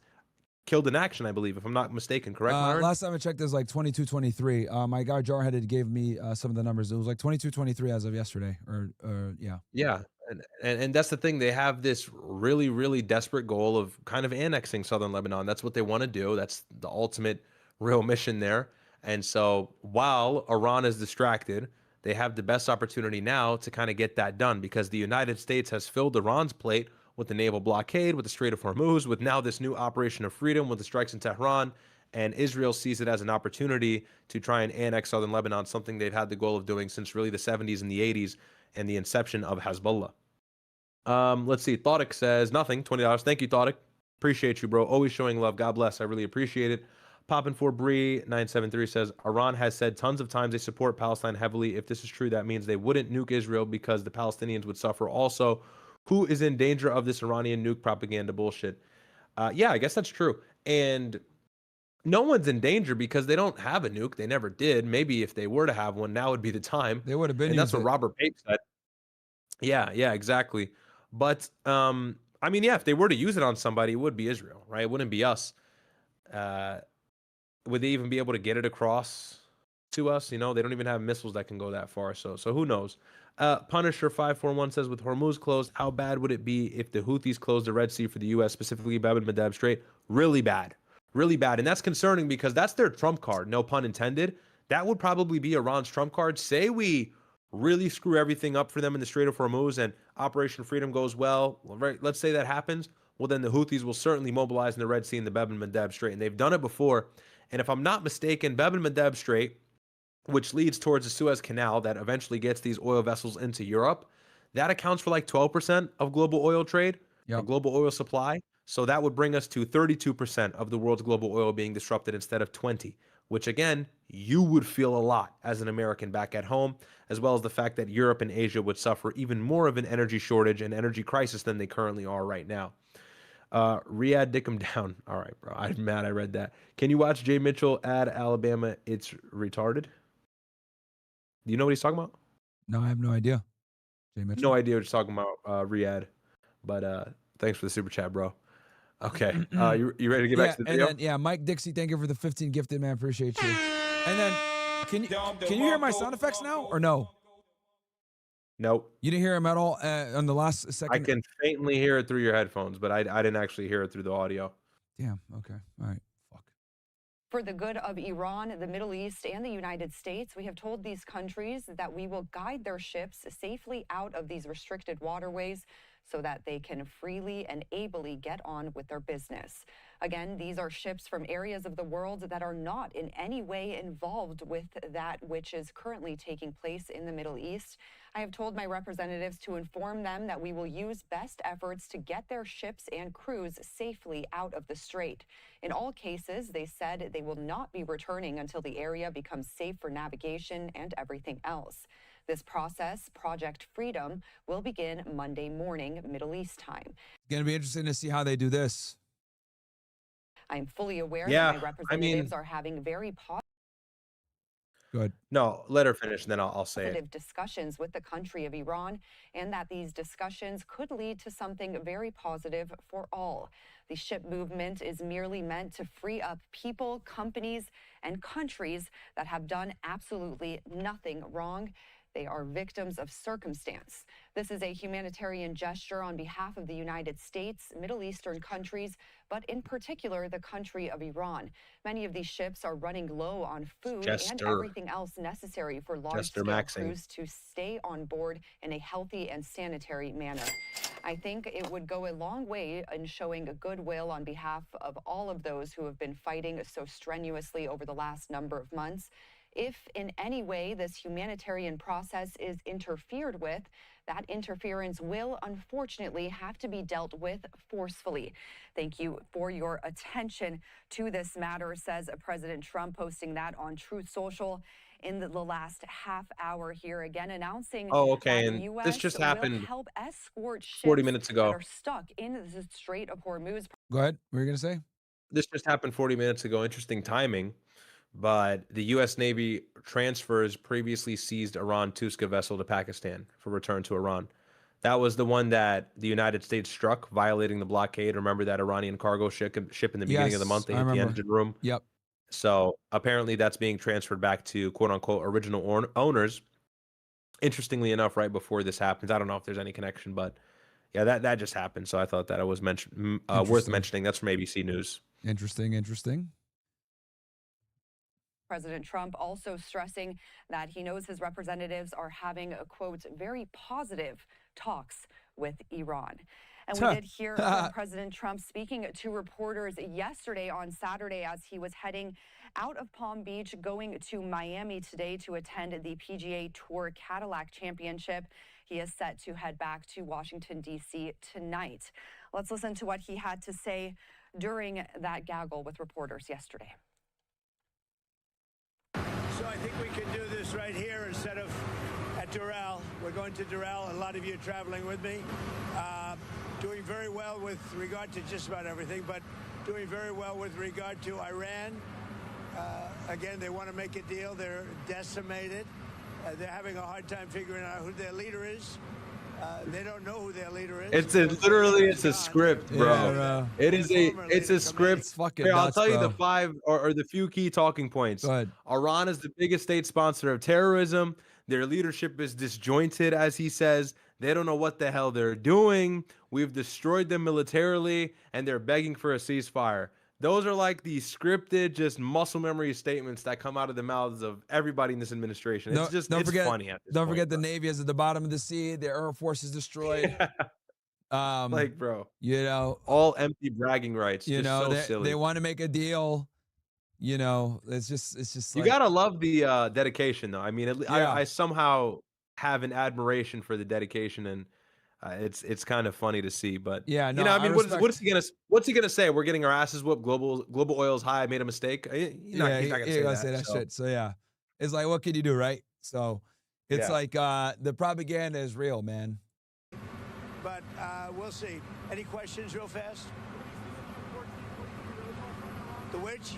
Speaker 3: killed in action, I believe, if I'm not mistaken. Correct, Myron?
Speaker 2: Last time I checked, there's like 22, 23. My guy Jarheaded gave me some of the numbers. It was like 22, 23 as of yesterday. Yeah.
Speaker 3: Yeah. And that's the thing. They have this really, really desperate goal of kind of annexing southern Lebanon. That's what they want to do. That's the ultimate real mission there. And so while Iran is distracted, they have the best opportunity now to kind of get that done because the United States has filled Iran's plate with the naval blockade, with the Strait of Hormuz, with now this new Operation of Freedom, with the strikes in Tehran, And Israel sees it as an opportunity to try and annex southern Lebanon, something they've had the goal of doing since really the 70s and the 80s and the inception of Hezbollah. Let's see. Thodic says nothing. $20. Thank you, Thodic. Appreciate you, bro. Always showing love. God bless. I really appreciate it. Poppin' for Bree 973 says Iran has said tons of times they support Palestine heavily. If this is true, that means they wouldn't nuke Israel because the Palestinians would suffer also. Who is in danger of this Iranian nuke propaganda bullshit? Yeah, I guess that's true. And no one's in danger because they don't have a nuke. They never did. Maybe if they were to have one, now would be the time.
Speaker 2: They would have been.
Speaker 3: And that's what
Speaker 2: used it.
Speaker 3: Robert Pape said. Yeah, exactly. But I mean, yeah, if they were to use it on somebody, it would be Israel, right? It wouldn't be us. Would they even be able to get it across to us? You know, they don't even have missiles that can go that far. So who knows? Punisher 541 says, with Hormuz closed, how bad would it be if the Houthis closed the Red Sea for the U.S., specifically Bab and Mandeb Strait? Really bad. Really bad. And that's concerning because that's their trump card, no pun intended. That would probably be Iran's trump card. Say we really screw everything up for them in the Strait of Hormuz and Operation Freedom goes well, right? Let's say that happens. Well, then the Houthis will certainly mobilize in the Red Sea and the Bab and Mandeb Strait. And they've done it before. And if I'm not mistaken, Bab and Mandeb Strait, which leads towards the Suez Canal that eventually gets these oil vessels into Europe, that accounts for like 12% of global oil trade, or global oil supply. So that would bring us to 32% of the world's global oil being disrupted instead of 20, which again, you would feel a lot as an American back at home, as well as the fact that Europe and Asia would suffer even more of an energy shortage and energy crisis than they currently are right now. Ryad, dick him down. All right, bro. I'm mad I read that. Can you watch Jay Mitchell add Alabama? It's retarded. Do you know what he's talking about?
Speaker 2: No, I have no idea. Jay Mitchell.
Speaker 3: No idea what he's talking about, Ryad. But thanks for the super chat, bro. Okay. You ready to get back to the video?
Speaker 2: And then, Mike Dixie, thank you for the 15 gifted, man. Appreciate you. And then, can you hear my sound effects now or no?
Speaker 3: Nope.
Speaker 2: You didn't hear him at all on the last second?
Speaker 3: I can faintly hear it through your headphones, but I didn't actually hear it through the audio.
Speaker 2: Damn. Okay. All right. Fuck.
Speaker 4: For the good of Iran, the Middle East, and the United States, we have told these countries that we will guide their ships safely out of these restricted waterways so that they can freely and ably get on with their business. Again, these are ships from areas of the world that are not in any way involved with that which is currently taking place in the Middle East. I have told my representatives to inform them that we will use best efforts to get their ships and crews safely out of the strait. In all cases, they said they will not be returning until the area becomes safe for navigation and everything else. This process, Project Freedom, will begin Monday morning, Middle East time.
Speaker 2: It's going to be interesting to see how they do this.
Speaker 4: I'm fully aware that my representatives are having very
Speaker 2: Good.
Speaker 3: No, let her finish, and then I'll say
Speaker 4: positive
Speaker 3: it.
Speaker 4: discussions with the country of Iran, and that these discussions could lead to something very positive for all. The ship movement is merely meant to free up people, companies, and countries that have done absolutely nothing wrong. They are victims of circumstance. This is a humanitarian gesture on behalf of the United States, Middle Eastern countries, but in particular, the country of Iran. Many of these ships are running low on food and everything else necessary for large-scale crews to stay on board in a healthy and sanitary manner. I think it would go a long way in showing a goodwill on behalf of all of those who have been fighting so strenuously over the last number of months. If in any way this humanitarian process is interfered with, that interference will unfortunately have to be dealt with forcefully. Thank you for your attention to this matter, says President Trump, posting that on Truth Social in the last half hour here, again announcing that the U.S.
Speaker 3: this just happened
Speaker 4: will help escort ships
Speaker 3: 40 minutes ago.
Speaker 4: that are stuck in the Strait of Hormuz.
Speaker 2: Go ahead. What were you going to say?
Speaker 3: This just happened 40 minutes ago. Interesting timing. But the U.S. Navy transfers previously seized Iran Tuska vessel to Pakistan for return to Iran. That was the one that the United States struck, violating the blockade. Remember that Iranian cargo ship in the beginning of the month? They hit the engine room.
Speaker 2: Yep.
Speaker 3: So apparently that's being transferred back to quote-unquote original owners. Interestingly enough, right before this happens, I don't know if there's any connection, but yeah, that just happened. So I thought that it was worth mentioning. That's from ABC News.
Speaker 2: Interesting.
Speaker 4: President Trump also stressing that he knows his representatives are having, quote, very positive talks with Iran. And we did hear from President Trump speaking to reporters yesterday on Saturday as he was heading out of Palm Beach, going to Miami today to attend the PGA Tour Cadillac Championship. He is set to head back to Washington, D.C. tonight. Let's listen to what he had to say during that gaggle with reporters yesterday.
Speaker 5: So I think we can do this right here instead of at Doral. We're going to Doral. A lot of you are traveling with me. Doing very well with regard to just about everything, but doing very well with regard to Iran. Again, they want to make a deal. They're decimated. They're having a hard time figuring out who their leader is. They don't know who their leader is.
Speaker 3: It's a script, bro.
Speaker 2: Yeah, bro.
Speaker 3: It's a script.
Speaker 2: It's fucking
Speaker 3: Here, I'll
Speaker 2: nuts,
Speaker 3: tell you
Speaker 2: bro.
Speaker 3: the 5 or the few key talking points.
Speaker 2: Go ahead.
Speaker 3: Iran is the biggest state sponsor of terrorism. Their leadership is disjointed, as he says. They don't know what the hell they're doing. We've destroyed them militarily, and they're begging for a ceasefire. Those are like the scripted, just muscle memory statements that come out of the mouths of everybody in this administration. It's just it's funny at this
Speaker 2: Don't
Speaker 3: point,
Speaker 2: forget the
Speaker 3: bro.
Speaker 2: Navy is at the bottom of the sea. The Air Force is destroyed.
Speaker 3: Like, bro,
Speaker 2: You know,
Speaker 3: all empty bragging rights.
Speaker 2: you
Speaker 3: Just
Speaker 2: know,
Speaker 3: so
Speaker 2: they
Speaker 3: silly.
Speaker 2: want to make a deal. You know, it's just
Speaker 3: You
Speaker 2: like,
Speaker 3: gotta love the dedication, though. I mean,
Speaker 2: Yeah.
Speaker 3: I somehow have an admiration for the dedication, and it's kind of funny to see. But
Speaker 2: Yeah,
Speaker 3: you
Speaker 2: no,
Speaker 3: know, I
Speaker 2: I
Speaker 3: mean, what's
Speaker 2: respect-
Speaker 3: he gonna say? We're getting our asses whooped. Global oil's high. I made a mistake. He's not gonna say that. So,
Speaker 2: shit. So yeah, it's like, what can you do, right? So it's
Speaker 3: Yeah.
Speaker 2: like the propaganda is real, man.
Speaker 5: But we'll see. Any questions real fast? The which?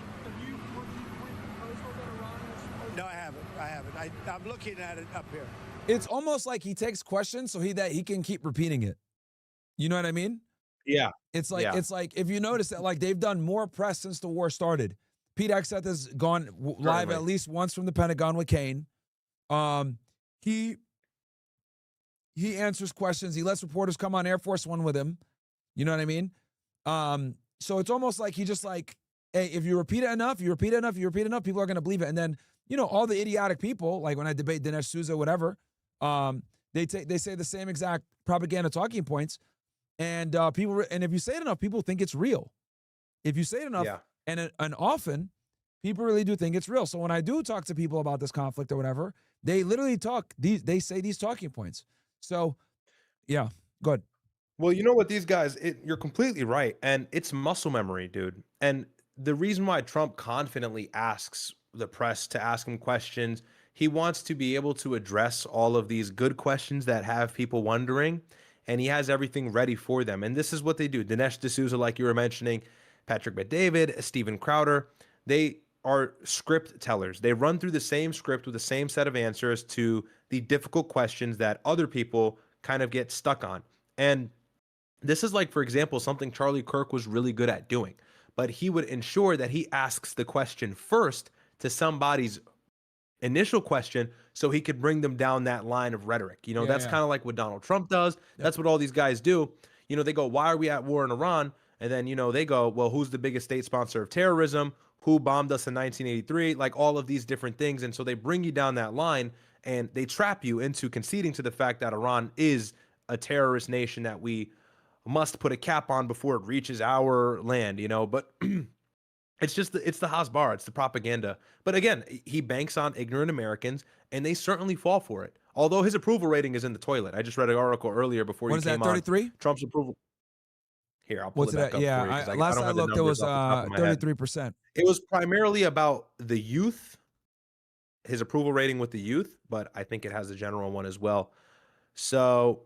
Speaker 5: No, I haven't. I'm looking at it up here.
Speaker 2: It's almost like he takes questions so he can keep repeating it. You know what I mean?
Speaker 3: yeah,
Speaker 2: It's like
Speaker 3: Yeah.
Speaker 2: it's like if you notice that, like, they've done more press since the war started. Pete Hegseth has gone live
Speaker 3: Certainly.
Speaker 2: at least once from the Pentagon with Kane. He answers questions. He lets reporters come on Air Force One with him. You know what I mean? So it's almost like he just like, hey, if you repeat it enough, people are gonna believe it. And then, you know, all the idiotic people, like when I debate Dinesh Souza, whatever, they say the same exact propaganda talking points, and and if you say it enough, people think it's real. If you say it enough,
Speaker 3: Yeah.
Speaker 2: and often, people really do think it's real. So when I do talk to people about this conflict or whatever, they literally they say these talking points. So, yeah, go ahead.
Speaker 3: Well, you know what, these guys, you're completely right. And it's muscle memory, dude. And the reason why Trump confidently asks the press to ask him questions, he wants to be able to address all of these good questions that have people wondering. And he has everything ready for them. And this is what they do. Dinesh D'Souza, like you were mentioning, Patrick Bet-David, Steven Crowder, they are script tellers. They run through the same script with the same set of answers to the difficult questions that other people kind of get stuck on. And this is like, for example, something Charlie Kirk was really good at doing. But he would ensure that he asks the question first to somebody's initial question so he could bring them down that line of rhetoric. You know,
Speaker 2: Yeah,
Speaker 3: that's
Speaker 2: yeah.
Speaker 3: kind of like what Donald Trump does. That's what all these guys do. You know, they go, why are we at war in Iran? And then, you know, they go, well, who's the biggest state sponsor of terrorism? Who bombed us in 1983? Like all of these different things. And so they bring you down that line and they trap you into conceding to the fact that Iran is a terrorist nation that we must put a cap on before it reaches our land, you know. But it's just it's the Hasbara, it's the propaganda. But again, he banks on ignorant Americans, and they certainly fall for it. Although his approval rating is in the toilet. I just read an article earlier before
Speaker 2: What
Speaker 3: you
Speaker 2: is that?
Speaker 3: came on.
Speaker 2: 33?
Speaker 3: Trump's approval. Here, I'll pull
Speaker 2: What's
Speaker 3: it
Speaker 2: it
Speaker 3: back
Speaker 2: at?
Speaker 3: up
Speaker 2: Yeah,
Speaker 3: for you, 'cause I
Speaker 2: last
Speaker 3: don't
Speaker 2: I
Speaker 3: have the
Speaker 2: looked, it
Speaker 3: numbers
Speaker 2: was
Speaker 3: off the top of my head.
Speaker 2: 33%.
Speaker 3: It was primarily about the youth, his approval rating with the youth, but I think it has a general one as well. So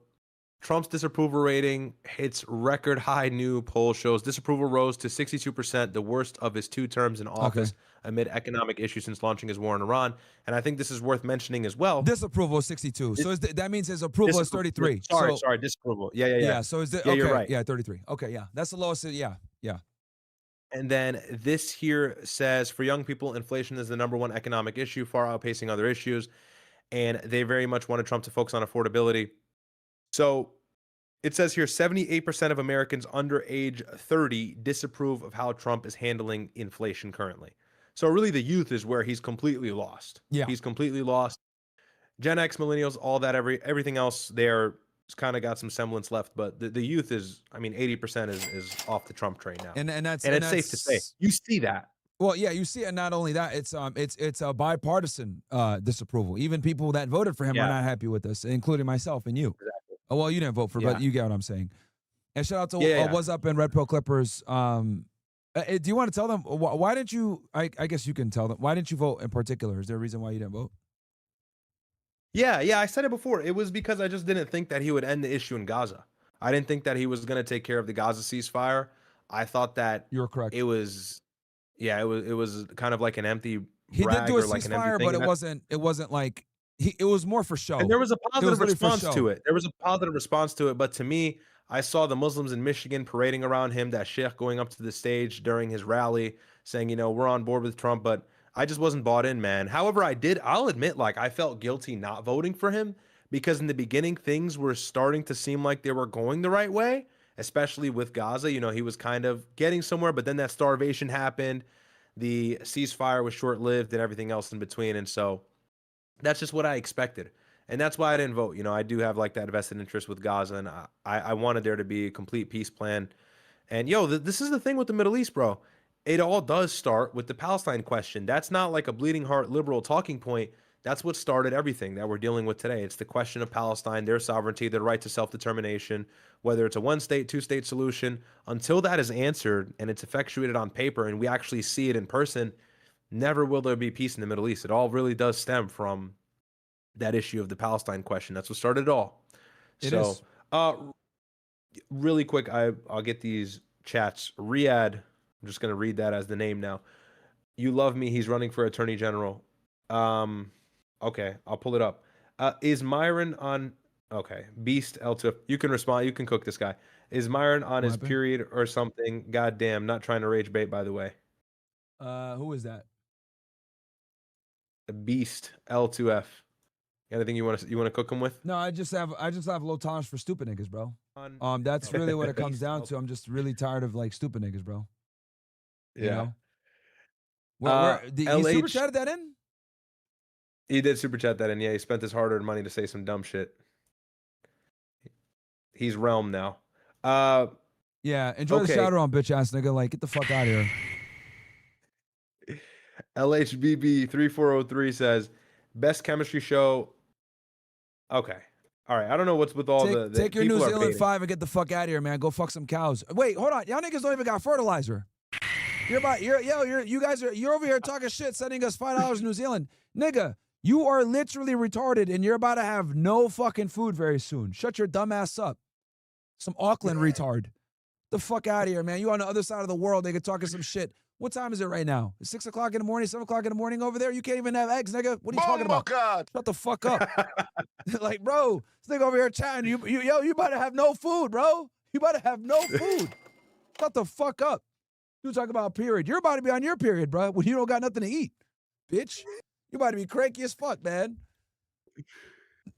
Speaker 3: Trump's disapproval rating hits record high. New poll shows disapproval rose to 62%, the worst of his 2 terms in office amid economic issues since launching his war in Iran. And I think this is worth mentioning as well.
Speaker 2: Disapproval is 62. So that means his approval is 33.
Speaker 3: Sorry, disapproval. Yeah.
Speaker 2: So is it
Speaker 3: Yeah,
Speaker 2: okay?
Speaker 3: you're right.
Speaker 2: Yeah, 33. Okay, yeah. That's the lowest. Yeah.
Speaker 3: And then this here says, for young people, inflation is the #1 economic issue, far outpacing other issues. And they very much wanted Trump to focus on affordability. So it says here 78% of Americans under age 30 disapprove of how Trump is handling inflation currently. So really the youth is where he's completely lost.
Speaker 2: Yeah.
Speaker 3: He's completely lost. Gen X, millennials, all that, everything else, they're kind of got some semblance left, but the youth is, I mean, 80% is off the Trump train now.
Speaker 2: And that's
Speaker 3: and it's safe to say. You see that.
Speaker 2: Well, yeah, you see it. Not only that, it's a bipartisan disapproval. Even people that voted for him are not happy with this, including myself and you.
Speaker 3: Exactly.
Speaker 2: Oh, well, you didn't vote for, but you get what I'm saying. And shout out to What's Up and Red Pill Clippers. Do you want to tell them why didn't you? I guess you can tell them why didn't you vote in particular? Is there a reason why you didn't vote?
Speaker 3: Yeah, I said it before. It was because I just didn't think that he would end the issue in Gaza. I didn't think that he was going to take care of the Gaza ceasefire. I thought that
Speaker 2: You're correct.
Speaker 3: it was kind of like an empty
Speaker 2: He did
Speaker 3: brag
Speaker 2: do a
Speaker 3: or like an empty
Speaker 2: ceasefire,
Speaker 3: thing.
Speaker 2: but
Speaker 3: And
Speaker 2: it wasn't like it was more for show.
Speaker 3: And there was a positive
Speaker 2: literally for
Speaker 3: response
Speaker 2: show.
Speaker 3: to it. There was a positive response to it. But to me, I saw the Muslims in Michigan parading around him, that sheikh going up to the stage during his rally saying, we're on board with Trump. But I just wasn't bought in, man. However, I'll admit, like, I felt guilty not voting for him because in the beginning, things were starting to seem like they were going the right way, especially with Gaza. He was kind of getting somewhere, but then that starvation happened. The ceasefire was short-lived and everything else in between. And so that's just what I expected. And that's why I didn't vote. I do have like that vested interest with Gaza, and I wanted there to be a complete peace plan. And this is the thing with the Middle East, bro. It all does start with the Palestine question. That's not like a bleeding heart liberal talking point. That's what started everything that we're dealing with today. It's the question of Palestine, their sovereignty, their right to self-determination, whether it's a one-state, two-state solution. Until that is answered and it's effectuated on paper and we actually see it in person, never will there be peace in the Middle East. It all really does stem from that issue of the Palestine question. That's what started it all.
Speaker 2: It is.
Speaker 3: Really quick, I'll get these chats. Ryad, I'm just going to read that as the name now. You love me. He's running for attorney general. Okay, I'll pull it up. Is Myron on... Okay, Beast L2. You can respond. You can cook this guy. Is Myron on his period or something? Goddamn, not trying to rage bait, by the way.
Speaker 2: Who is that?
Speaker 3: Beast L2F. Anything you want to cook him with?
Speaker 2: No, I just have low tolerance for stupid niggas, bro. That's really what it comes down to. I'm just really tired of like stupid niggas, bro.
Speaker 3: Yeah.
Speaker 2: He super chatted that in?
Speaker 3: He did super chat that in. Yeah, he spent his hard-earned money to say some dumb shit. He's realm now.
Speaker 2: Yeah, enjoy the shadow on bitch ass nigga. Like, get the fuck out of here.
Speaker 3: LHBB3403 says, best chemistry show. Okay. All right. I don't know what's with all the
Speaker 2: take your
Speaker 3: people
Speaker 2: New
Speaker 3: are
Speaker 2: Zealand
Speaker 3: baiting.
Speaker 2: 5 and get the fuck out of here, man. Go fuck some cows. Wait, hold on. Y'all niggas don't even got fertilizer. You're over here talking shit, sending us $5 New Zealand. Nigga, you are literally retarded and you're about to have no fucking food very soon. Shut your dumb ass up. Some Auckland retard. The fuck out of here, man. You on the other side of the world, nigga, talking some shit. What time is it right now? It's 6 o'clock in the morning, 7 o'clock in the morning over there? You can't even have eggs, nigga. What are you talking about?
Speaker 6: God.
Speaker 2: Shut the fuck up. Like, bro, this nigga over here chatting. You about to have no food, bro. You about to have no food. Shut the fuck up. You talking about period. You're about to be on your period, bro, when you don't got nothing to eat, bitch. You about to be cranky as fuck, man.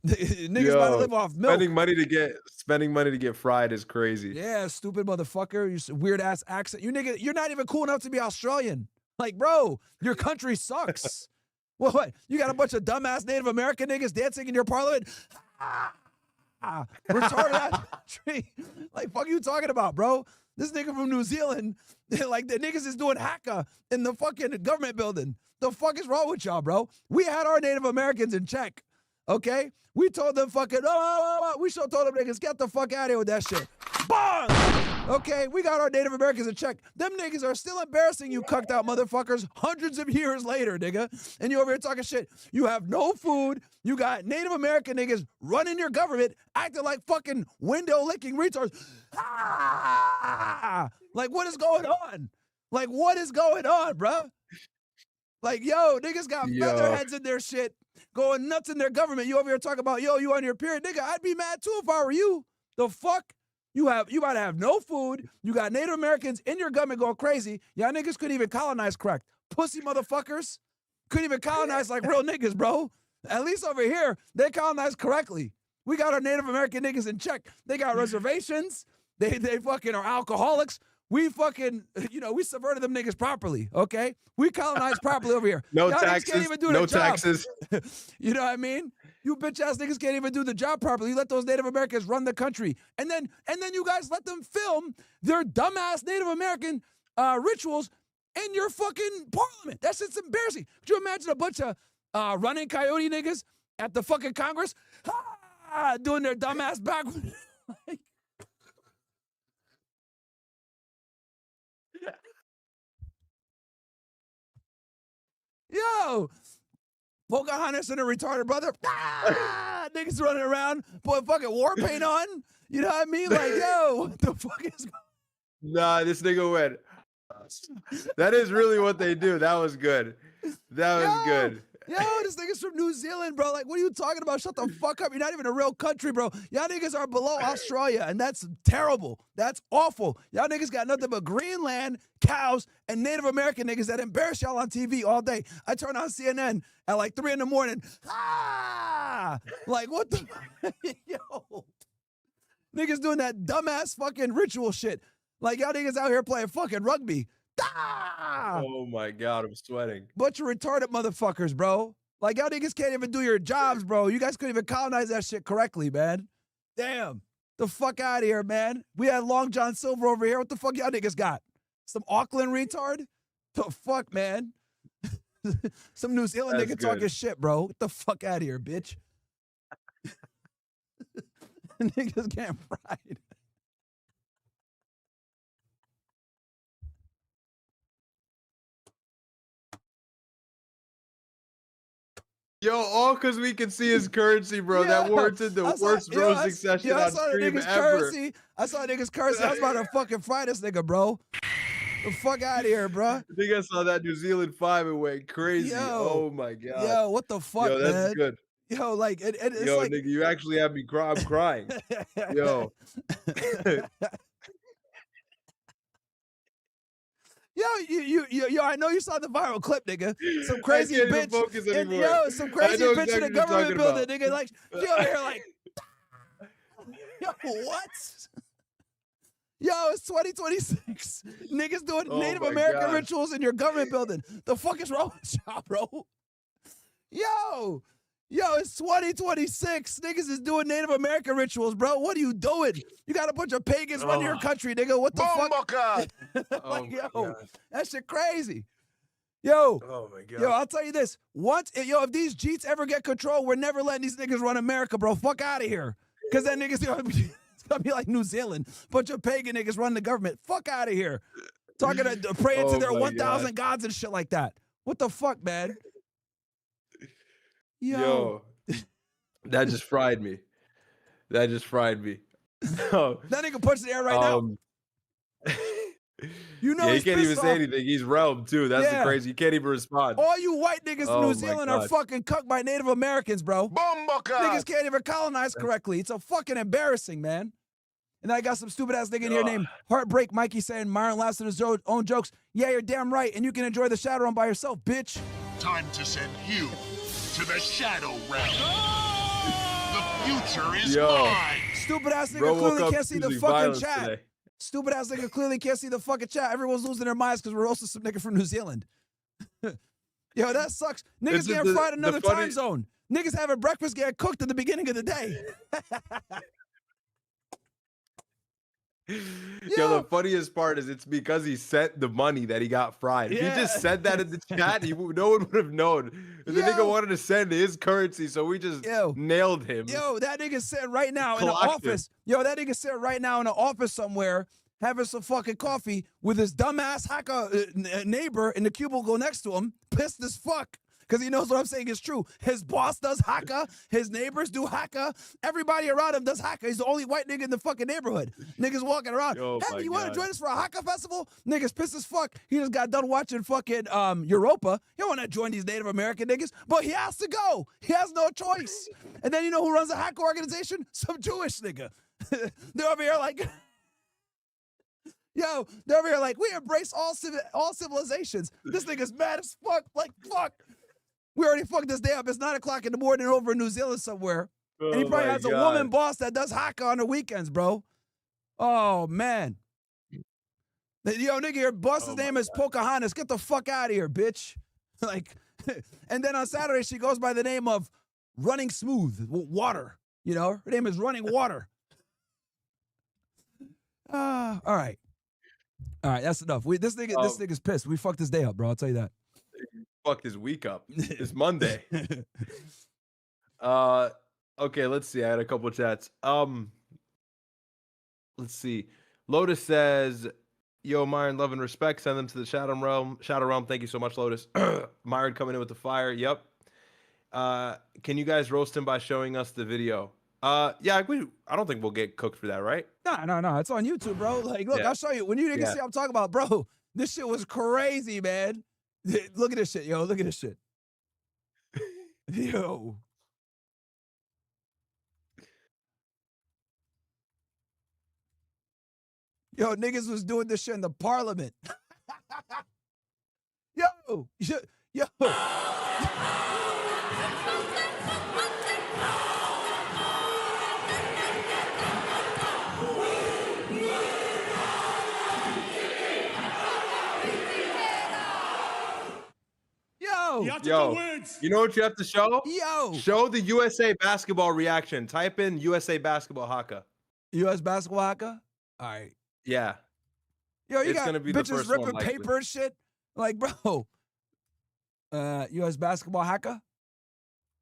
Speaker 2: Niggas about to live off milk.
Speaker 3: Spending money to get fried is crazy.
Speaker 2: Yeah, stupid motherfucker. You weird ass accent. You nigga, you're not even cool enough to be Australian. Like, bro, your country sucks. What? You got a bunch of dumbass Native American niggas dancing in your parliament? Retarded ass country. Like, fuck you talking about, bro? This nigga from New Zealand, like the niggas is doing haka in the fucking government building. The fuck is wrong with y'all, bro? We had our Native Americans in check. Okay? We told them fucking, we sure told them niggas, get the fuck out of here with that shit. Bang! Okay, we got our Native Americans in check. Them niggas are still embarrassing you cucked out motherfuckers hundreds of years later, nigga. And you over here talking shit. You have no food. You got Native American niggas running your government, acting like fucking window licking retards. Like, what is going on? Like, what is going on, bruh? Like, yo, niggas got featherheads in their shit, going nuts in their government. You over here talking about, yo, you on your period. Nigga, I'd be mad too if I were you. The fuck? You about to have no food. You got Native Americans in your government going crazy. Y'all niggas couldn't even colonize correct. Pussy motherfuckers. Couldn't even colonize like real niggas, bro. At least over here, they colonized correctly. We got our Native American niggas in check. They got reservations. They fucking are alcoholics. We fucking, we subverted them niggas properly, okay? We colonized properly over here.
Speaker 3: No
Speaker 2: Y'all niggas
Speaker 3: taxes.
Speaker 2: can't even do
Speaker 3: No
Speaker 2: their job.
Speaker 3: taxes.
Speaker 2: You know what I mean? You bitch ass niggas can't even do the job properly. You let those Native Americans run the country, and then you guys let them film their dumbass Native American rituals in your fucking parliament. That shit's embarrassing. Could you imagine a bunch of running coyote niggas at the fucking Congress doing their dumbass backward? Like, yo, Pocahontas and a retarded brother. Niggas running around, putting fucking war paint on. You know what I mean? Like, yo, what the fuck is going on?
Speaker 3: Nah, this nigga went. That is really what they do. That was good. That was good.
Speaker 2: Yo, this nigga's from New Zealand, bro. Like, what are you talking about? Shut the fuck up. You're not even a real country, bro. Y'all niggas are below Australia, and that's terrible. That's awful. Y'all niggas got nothing but Greenland, cows, and Native American niggas that embarrass y'all on TV all day. I turn on CNN at like 3 in the morning. Like, what the? Yo. Niggas doing that dumbass fucking ritual shit. Like, y'all niggas out here playing fucking rugby.
Speaker 3: Oh my God, I'm sweating.
Speaker 2: Bunch of retarded motherfuckers, bro. Like, y'all niggas can't even do your jobs, bro. You guys couldn't even colonize that shit correctly, man. Damn. The fuck out of here, man. We had Long John Silver over here. What the fuck y'all niggas got? Some Auckland retard? The fuck, man? Some New Zealand
Speaker 3: That's
Speaker 2: nigga
Speaker 3: good.
Speaker 2: talking shit, bro. Get the fuck out of here, bitch. Niggas getting fried.
Speaker 3: Yo, all because we can see his currency, bro. That
Speaker 2: Yeah.
Speaker 3: warranted the
Speaker 2: I saw-
Speaker 3: worst
Speaker 2: yo,
Speaker 3: roasting
Speaker 2: I-
Speaker 3: session
Speaker 2: yo, I
Speaker 3: on
Speaker 2: saw the
Speaker 3: stream
Speaker 2: nigga's
Speaker 3: ever.
Speaker 2: currency. I saw niggas currency. I was about to fucking fry this nigga, bro. The fuck out of here, bro.
Speaker 3: I think I saw that New Zealand 5 and went crazy.
Speaker 2: Yo.
Speaker 3: Oh my God.
Speaker 2: Yo, what the fuck,
Speaker 3: Yo, that's
Speaker 2: man?
Speaker 3: good.
Speaker 2: Yo, like, it's
Speaker 3: Yo,
Speaker 2: like,
Speaker 3: nigga, you actually have me cry. I'm crying. Yo.
Speaker 2: Yo, I know you saw the viral clip, nigga. Some crazy
Speaker 3: I can't even
Speaker 2: bitch.
Speaker 3: focus
Speaker 2: And,
Speaker 3: anymore.
Speaker 2: yo, some
Speaker 3: I
Speaker 2: crazy
Speaker 3: know
Speaker 2: bitch
Speaker 3: exactly
Speaker 2: in a
Speaker 3: what you're
Speaker 2: government
Speaker 3: talking
Speaker 2: building, nigga. Like, she over here like, yo, what? Yo, it's 2026. Niggas doing
Speaker 3: Oh
Speaker 2: Native
Speaker 3: my
Speaker 2: American
Speaker 3: God.
Speaker 2: rituals in your government building. The fuck is wrong with y'all, bro? Yo, it's 2026. Niggas is doing Native American rituals, bro. What are you doing? You got a bunch of pagans running your country, nigga. What the fuck?
Speaker 3: Oh
Speaker 2: Like,
Speaker 3: my
Speaker 2: yo,
Speaker 3: God.
Speaker 2: that shit crazy. Yo,
Speaker 3: Oh my God.
Speaker 2: yo, I'll tell you this. If these Jeets ever get control, we're never letting these niggas run America, bro. Fuck out of here. Because that niggas it's gonna be like New Zealand. Bunch of pagan niggas running the government. Fuck out of here. Talking to praying to
Speaker 3: Oh
Speaker 2: their
Speaker 3: my
Speaker 2: 1,000 gods and shit like that. What the fuck, man?
Speaker 3: Yo. That just fried me. That just fried me. Oh,
Speaker 2: That nigga punches the air right now. You know
Speaker 3: yeah, he
Speaker 2: he's
Speaker 3: can't even
Speaker 2: pissed
Speaker 3: say
Speaker 2: off.
Speaker 3: anything. He's realm too. That's
Speaker 2: Yeah.
Speaker 3: the crazy. He can't even respond.
Speaker 2: All you white niggas
Speaker 3: Oh
Speaker 2: in New
Speaker 3: my
Speaker 2: Zealand are
Speaker 3: God.
Speaker 2: fucking cucked by Native Americans, bro. Niggas can't even colonize correctly. It's a fucking embarrassing, man. And then I got some stupid ass nigga in here named Heartbreak Mikey saying Myron laughs at his own jokes. Yeah, you're damn right. And you can enjoy the Shadow Realm by yourself, bitch.
Speaker 6: Time to send you to the Shadow Realm. The future is
Speaker 3: Yo.
Speaker 6: mine.
Speaker 2: Stupid ass
Speaker 3: Bro
Speaker 2: nigga
Speaker 3: woke
Speaker 2: clearly
Speaker 3: up
Speaker 2: can't see the
Speaker 3: choosing
Speaker 2: fucking
Speaker 3: violence
Speaker 2: chat.
Speaker 3: today.
Speaker 2: Stupid ass nigga clearly can't see the fucking chat. Everyone's losing their minds because we're roasting some nigga from New Zealand. Yo, that sucks. Niggas
Speaker 3: This is
Speaker 2: getting fried
Speaker 3: the
Speaker 2: another
Speaker 3: funny-
Speaker 2: time zone. Niggas having breakfast getting cooked at the beginning of the day.
Speaker 3: Yo, the funniest part is it's because he sent the money that he got fried. If
Speaker 2: Yeah.
Speaker 3: he just said that in the chat, no one would have known. The
Speaker 2: Yo.
Speaker 3: nigga wanted to send his currency, so we just
Speaker 2: Yo.
Speaker 3: nailed him.
Speaker 2: Yo, that nigga sitting right now in the
Speaker 3: Clocked him.
Speaker 2: office. Yo, that nigga sitting right now in the office somewhere having some fucking coffee with his dumbass hacker neighbor in the cubicle next to him, pissed as fuck. Because he knows what I'm saying is true. His boss does haka. His neighbors do haka. Everybody around him does haka. He's the only white nigga in the fucking neighborhood. Niggas walking around.
Speaker 3: Oh
Speaker 2: Hey,
Speaker 3: my
Speaker 2: you want to
Speaker 3: God.
Speaker 2: join us for a haka festival? Niggas pissed as fuck. He just got done watching fucking Europa. He don't want to join these Native American niggas, but he has to go. He has no choice. And then you know who runs the haka organization? Some Jewish nigga. They're over here like... Yo, they're over here like, we embrace all civilizations. This nigga's mad as fuck. Like, fuck. We already fucked this day up. It's 9 o'clock in the morning over in New Zealand somewhere. And he
Speaker 3: Oh
Speaker 2: probably
Speaker 3: my
Speaker 2: has a
Speaker 3: God.
Speaker 2: woman boss that does haka on the weekends, bro. Oh, man. Yo, nigga, your boss's
Speaker 3: Oh
Speaker 2: name
Speaker 3: my
Speaker 2: is Pocahontas. Get the fuck out of here, bitch. Like, and then on Saturday, she goes by the name of running smooth water. You know, her name is Running Water. All right. All right, that's enough. This nigga's pissed. We fucked his day up, bro. I'll tell you that.
Speaker 3: Fucked his week up. It's Monday. Okay, let's see. I had a couple of chats. Let's see. Lotus says, "Yo, Myron, love and respect. Send them to the Shadow Realm. Shadow Realm. Thank you so much, Lotus." Myron coming in with the fire. Yep. Can you guys roast him by showing us the video? Yeah, I don't think we'll get cooked for that, right?
Speaker 2: No. It's on YouTube, bro. Like, look,
Speaker 3: Yeah.
Speaker 2: I'll show you. When you niggas see what I'm talking about, bro, this shit was crazy, man. Look at this shit, yo. Look at this shit. Yo. Yo, niggas was doing this shit in the parliament. Yo.
Speaker 3: Yo, you know what you have to show?
Speaker 2: Yo.
Speaker 3: Show the USA basketball reaction. Type in USA basketball haka.
Speaker 2: US basketball haka? All right.
Speaker 3: Yeah.
Speaker 2: Yo, you
Speaker 3: It's
Speaker 2: got
Speaker 3: gonna be the
Speaker 2: bitches
Speaker 3: first one,
Speaker 2: ripping
Speaker 3: likely.
Speaker 2: paper and shit. Like, bro. US basketball haka?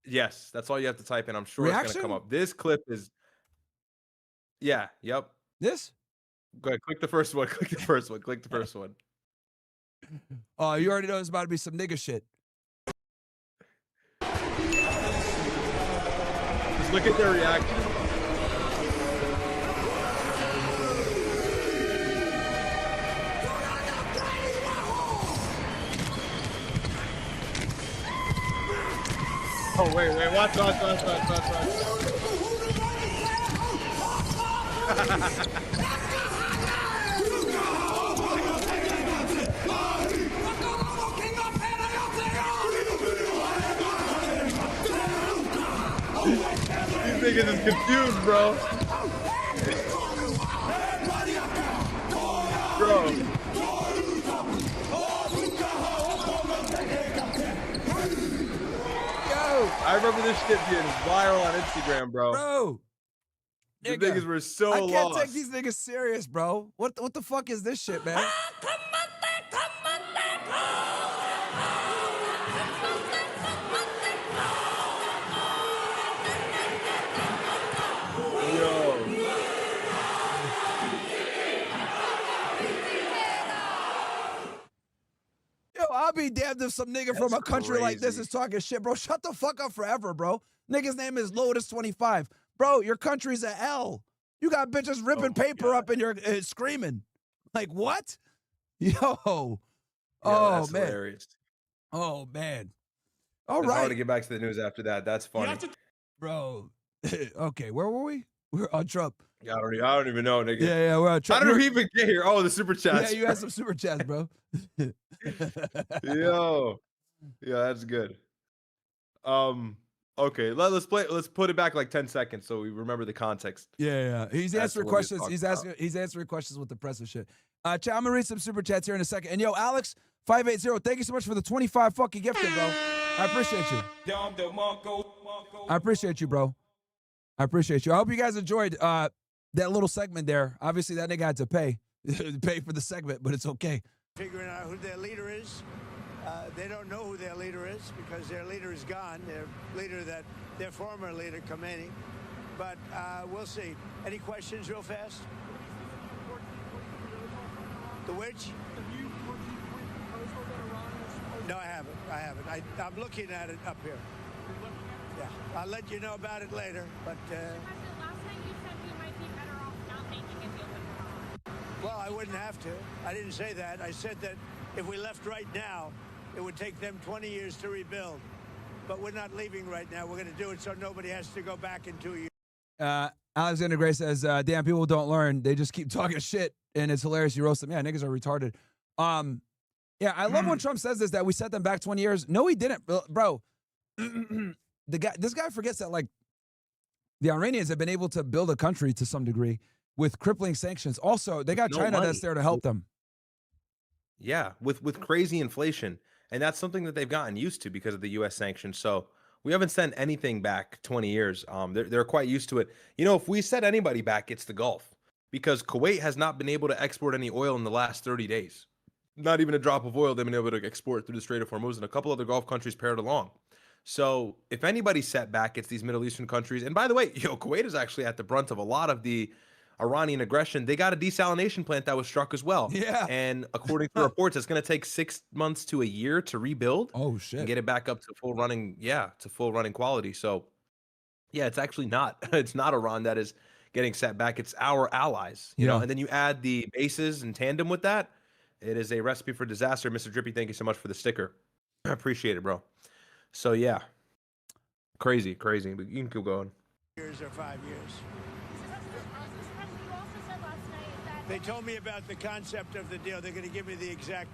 Speaker 3: Yes, that's all you have to type in. I'm sure it's
Speaker 2: Reaction?
Speaker 3: gonna come up. This clip is. Yeah. Yep.
Speaker 2: This?
Speaker 3: Go ahead. Click the first one. Click the first one. Click the first one.
Speaker 2: Oh, you already know there's about to be some nigga shit.
Speaker 3: Just look at their reaction. Oh, wait. Watch. These niggas is confused, bro. I remember this shit being viral on Instagram, bro.
Speaker 2: Bro.
Speaker 3: The
Speaker 2: Nigga,
Speaker 3: niggas were so
Speaker 2: I can't
Speaker 3: lost.
Speaker 2: take these niggas serious, bro. What the fuck is this shit, man?
Speaker 3: Yo.
Speaker 2: Yo, I'll be damned if some nigga from a country like this
Speaker 3: crazy.
Speaker 2: is talking shit, bro. Shut the fuck up forever, bro. Nigga's name is Lotus25. Bro, your country's a L. You got bitches ripping paper up and you're screaming. Like, what? Yo.
Speaker 3: Yeah,
Speaker 2: Oh,
Speaker 3: that's
Speaker 2: man.
Speaker 3: hilarious.
Speaker 2: Oh, man. All
Speaker 3: It's hard
Speaker 2: right.
Speaker 3: to get back to the news after that. That's funny.
Speaker 2: Bro. Okay, where were we? We're on Trump.
Speaker 3: I don't even know, nigga.
Speaker 2: Yeah, we're on Trump.
Speaker 3: How did we even get here? Oh, the super chats.
Speaker 2: Yeah, you had some super chats, bro.
Speaker 3: Yo. Yeah, that's good. Okay, let's put it back like 10 seconds so we remember the context.
Speaker 2: Yeah. He's
Speaker 3: That's
Speaker 2: answering
Speaker 3: what we're
Speaker 2: questions.
Speaker 3: talking
Speaker 2: He's answering questions with the press and shit. Chat, I'm gonna read some super chats here in a second. And yo, Alex 580, thank you so much for the 25 fucking gifted, bro. I appreciate you. I appreciate you, bro. I appreciate you. I hope you guys enjoyed that little segment there. Obviously, that nigga had to pay for the segment, but it's okay.
Speaker 5: Figuring out who their leader is. They don't know who their leader is because their leader is gone. Their former leader, Khomeini. But we'll see. Any questions real fast? The which? No, I haven't. I'm looking at it up here. Yeah, I'll let you know about it later. But
Speaker 7: Last night you said we might be better off not making a deal with Iran.
Speaker 5: well, I wouldn't have to. I didn't say that. I said that if we left right now, it would take them 20 years to rebuild. But we're not leaving right now. We're going to do it so nobody has to go back in 2 years.
Speaker 2: Alexander Gray says, damn, people don't learn. They just keep talking shit, and it's hilarious. You roast them. Yeah, niggas are retarded. Yeah, I love when Trump says this, that we set them back 20 years. No, he didn't, bro. This guy forgets that, like, the Iranians have been able to build a country to some degree with crippling sanctions. Also, they got
Speaker 3: No
Speaker 2: China
Speaker 3: money.
Speaker 2: that's there to help them.
Speaker 3: Yeah, with crazy inflation. And that's something that they've gotten used to because of the U.S. sanctions. So We haven't sent anything back 20 years. They're quite used to it. You know, if we sent anybody back, it's the Gulf, because Kuwait has not been able to export any oil in the last 30 days. Not even a drop of oil they've been able to export through the Strait of Hormuz, and a couple other Gulf countries paired along. So if anybody's set back, it's these Middle Eastern countries. And by the way, Kuwait is actually at the brunt of a lot of the Iranian aggression. They got a desalination plant that was struck as well.
Speaker 2: Yeah.
Speaker 3: And according to reports, it's going to take 6 months to a year to rebuild
Speaker 2: Oh
Speaker 3: and
Speaker 2: shit.
Speaker 3: get it back up to full running. Yeah, to full running quality. So yeah, it's actually not. It's not Iran that is getting set back. It's our allies. You know,
Speaker 2: Yeah.
Speaker 3: and then you add the bases in tandem with that. It is a recipe for disaster. Mr. Drippy, thank you so much for the sticker. I appreciate it, bro. So yeah, crazy. But you can keep going.
Speaker 5: Years or 5 years.
Speaker 7: Mr. President, you also said last night that
Speaker 5: They told me about the concept of the deal. They're going to give me the exact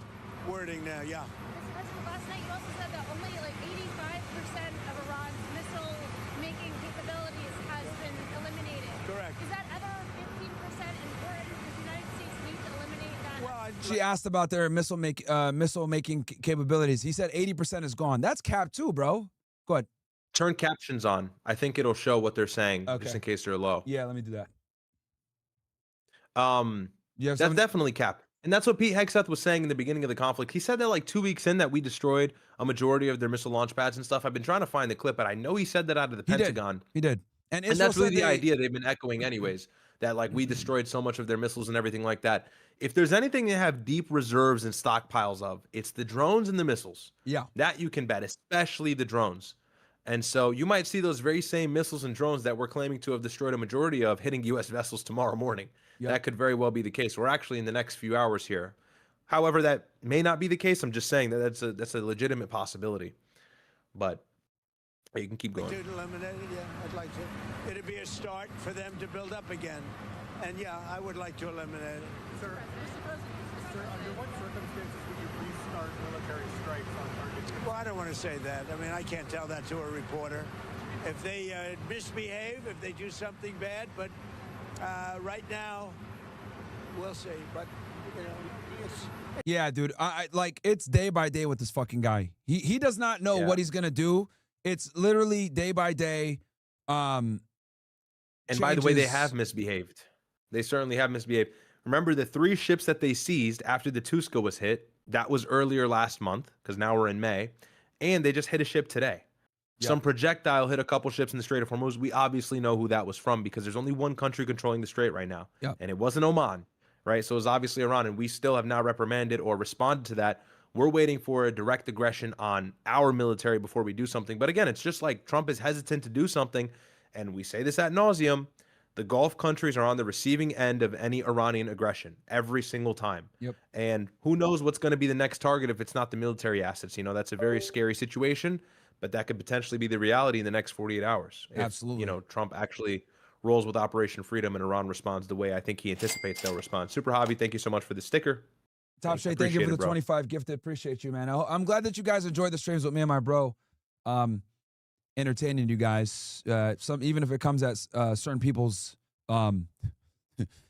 Speaker 5: wording now. Yeah.
Speaker 7: Mr. President, last night you also said that only like 85% of Iran's missile-making capabilities has been eliminated.
Speaker 5: Correct.
Speaker 7: Is that other 15% important? Does the United States need to eliminate that?
Speaker 5: Well,
Speaker 2: She asked about their missile making capabilities. He said 80% is gone. That's cap too, bro. Go ahead.
Speaker 3: Turn captions on. I think it'll show what they're saying,
Speaker 2: Okay.
Speaker 3: just in case they're low.
Speaker 2: Yeah, let me do that. You have
Speaker 3: That's
Speaker 2: something?
Speaker 3: definitely cap. And that's what Pete Hegseth was saying in the beginning of the conflict. He said that like 2 weeks in that we destroyed a majority of their missile launch pads and stuff. I've been trying to find the clip, but I know he said that out of the
Speaker 2: He did.
Speaker 3: Pentagon.
Speaker 2: He did. And
Speaker 3: And
Speaker 2: Israel
Speaker 3: that's really
Speaker 2: said
Speaker 3: the
Speaker 2: they-
Speaker 3: idea they've been echoing anyways, that like we destroyed so much of their missiles and everything like that. If there's anything they have deep reserves and stockpiles of, it's the drones and the missiles.
Speaker 2: Yeah.
Speaker 3: That you can bet, especially the drones. And so you might see those very same missiles and drones that we're claiming to have destroyed a majority of hitting U.S. vessels tomorrow morning.
Speaker 2: Yep.
Speaker 3: That could very well be the case. We're actually in the next few hours here. However, that may not be the case. I'm just saying that that's a legitimate possibility. But you can keep
Speaker 5: to
Speaker 3: going.
Speaker 5: eliminate it, yeah, I'd like to. It'd be a start for them to build up again. And yeah, I would like to eliminate it.
Speaker 8: Sir, under what circumstances would you restart military strikes on targets?
Speaker 5: Well, I don't want to say that. I mean, I can't tell that to a reporter. If they misbehave, if they do something bad, but right now, we'll see. But, you know, it's...
Speaker 2: Yeah, dude. I like it's day by day with this fucking guy. He does not know
Speaker 3: Yeah.
Speaker 2: what he's gonna do. It's literally day by day.
Speaker 3: And by the way, they
Speaker 2: changes-
Speaker 3: have misbehaved. They certainly have misbehaved. Remember the 3 ships that they seized after the Tuska was hit? That was earlier last month, because now we're in May. And they just hit a ship today.
Speaker 2: Yep.
Speaker 3: Some projectile hit a couple ships in the Strait of Hormuz. We obviously know who that was from because there's only one country controlling the strait right now.
Speaker 2: Yep.
Speaker 3: And it wasn't Oman, right? So it was obviously Iran, and we still have not reprimanded or responded to that. We're waiting for a direct aggression on our military before we do something. But again, it's just like Trump is hesitant to do something, and we say this ad nauseum. The Gulf countries are on the receiving end of any Iranian aggression every single time.
Speaker 2: Yep.
Speaker 3: And who knows what's going to be the next target if it's not the military assets. You know, that's a very scary situation, but that could potentially be the reality in the next 48 hours. If,
Speaker 2: Absolutely.
Speaker 3: You know, Trump actually rolls with Operation Freedom and Iran responds the way I think he anticipates they'll respond. Super Hobby, thank you so much for the sticker.
Speaker 2: Top
Speaker 3: I
Speaker 2: Straight, thank you for
Speaker 3: appreciate
Speaker 2: the
Speaker 3: it, bro.
Speaker 2: 25 gifted. Appreciate you, man. I'm glad that you guys enjoyed the streams with me and my bro. Entertaining you guys. Even if it comes at certain people's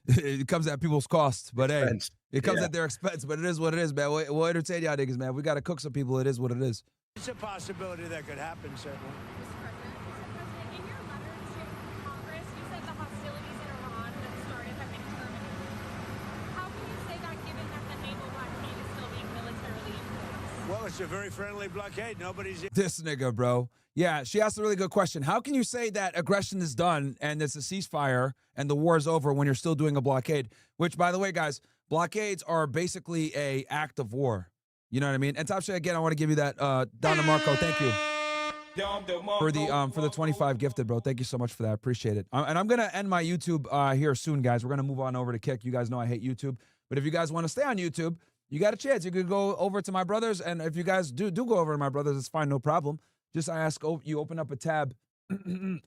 Speaker 2: it comes at people's cost. But
Speaker 3: Expense.
Speaker 2: hey, it comes
Speaker 3: Yeah.
Speaker 2: at their expense. But it is what it is, man. We'll entertain y'all niggas, man. We gotta cook some people. It is what it is.
Speaker 5: It's a possibility that could happen, certainly.
Speaker 7: Mr. President, in your letter to Congress, you said the hostilities in Iran that started have been terminated. How can you say that given that the naval blockade is still being militarily enforced?
Speaker 5: Well, it's a very friendly blockade. Nobody's...
Speaker 2: This nigga, bro. Yeah, she asked a really good question. How can you say that aggression is done and it's a ceasefire and the war is over when you're still doing a blockade? Which, by the way, guys, blockades are basically a act of war. You know what I mean? And Top Shot, again, I want to give you that. Donna Marco, thank you for the 25 gifted, bro. Thank you so much for that. I appreciate it. And I'm gonna end my YouTube here soon, guys. We're gonna move on over to Kick. You guys know I hate YouTube, but if you guys want to stay on YouTube, you got a chance. You could go over to my brothers, and if you guys do go over to my brothers, it's fine, no problem. Just I ask, you open up a tab and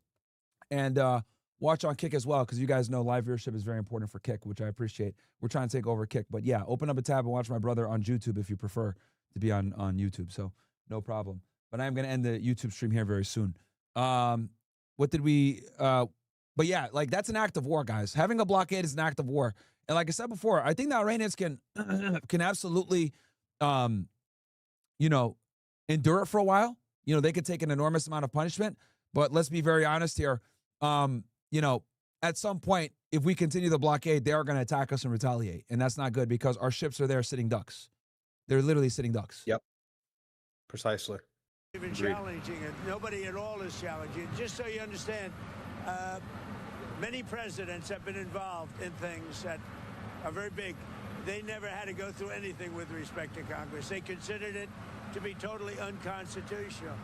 Speaker 2: watch on Kick as well, because you guys know live viewership is very important for Kick, which I appreciate. We're trying to take over Kick, but yeah, open up a tab and watch my brother on YouTube if you prefer to be on YouTube. So no problem. But I am going to end the YouTube stream here very soon. What did we? But yeah, like that's an act of war, guys. Having a blockade is an act of war, and like I said before, I think the Iranians can absolutely, endure it for a while. you know, they could take an enormous amount of punishment. But let's be very honest here. You know, at some point, if we continue the blockade, they are going to attack us and retaliate. And that's not good because our ships are there sitting ducks. They're literally sitting ducks.
Speaker 3: Yep. Precisely.
Speaker 5: Even
Speaker 3: Agreed.
Speaker 5: challenging it. Nobody at all is challenging. Just so you understand, many presidents have been involved in things that are very big. They never had to go through anything with respect to Congress. They considered it to be totally unconstitutional.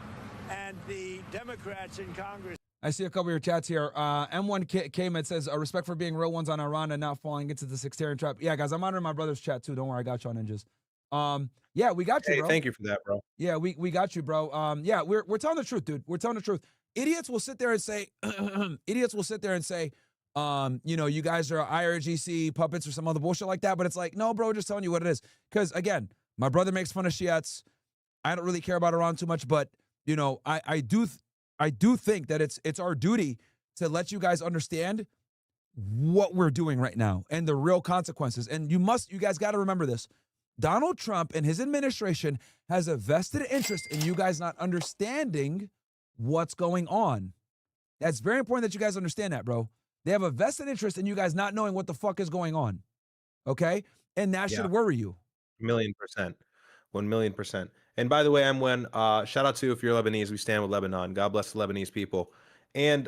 Speaker 5: And the Democrats in Congress.
Speaker 2: I see a couple of your chats here. M1 came and says, respect for being real ones on Iran and not falling into the sectarian trap. Yeah, guys, I'm honoring my brother's chat too. Don't worry, I got you on ninjas. Yeah, we got you,
Speaker 3: Hey,
Speaker 2: bro.
Speaker 3: thank you for that, bro.
Speaker 2: Yeah, we got you, bro. Yeah, we're telling the truth, dude. We're telling the truth. Idiots will sit there and say, you know, you guys are IRGC puppets or some other bullshit like that. But it's like, no, bro, just telling you what it is. Because again, my brother makes fun of Shiites. I don't really care about Iran too much, but you know, I do think that it's our duty to let you guys understand what we're doing right now and the real consequences. And you guys got to remember this. Donald Trump and his administration has a vested interest in you guys not understanding what's going on. That's very important that you guys understand that, bro. They have a vested interest in you guys not knowing what the fuck is going on. Okay? And that should worry you.
Speaker 3: 1,000,000%. 1,000,000%. And by the way, shout out to, if you're Lebanese, we stand with Lebanon. God bless the Lebanese people. And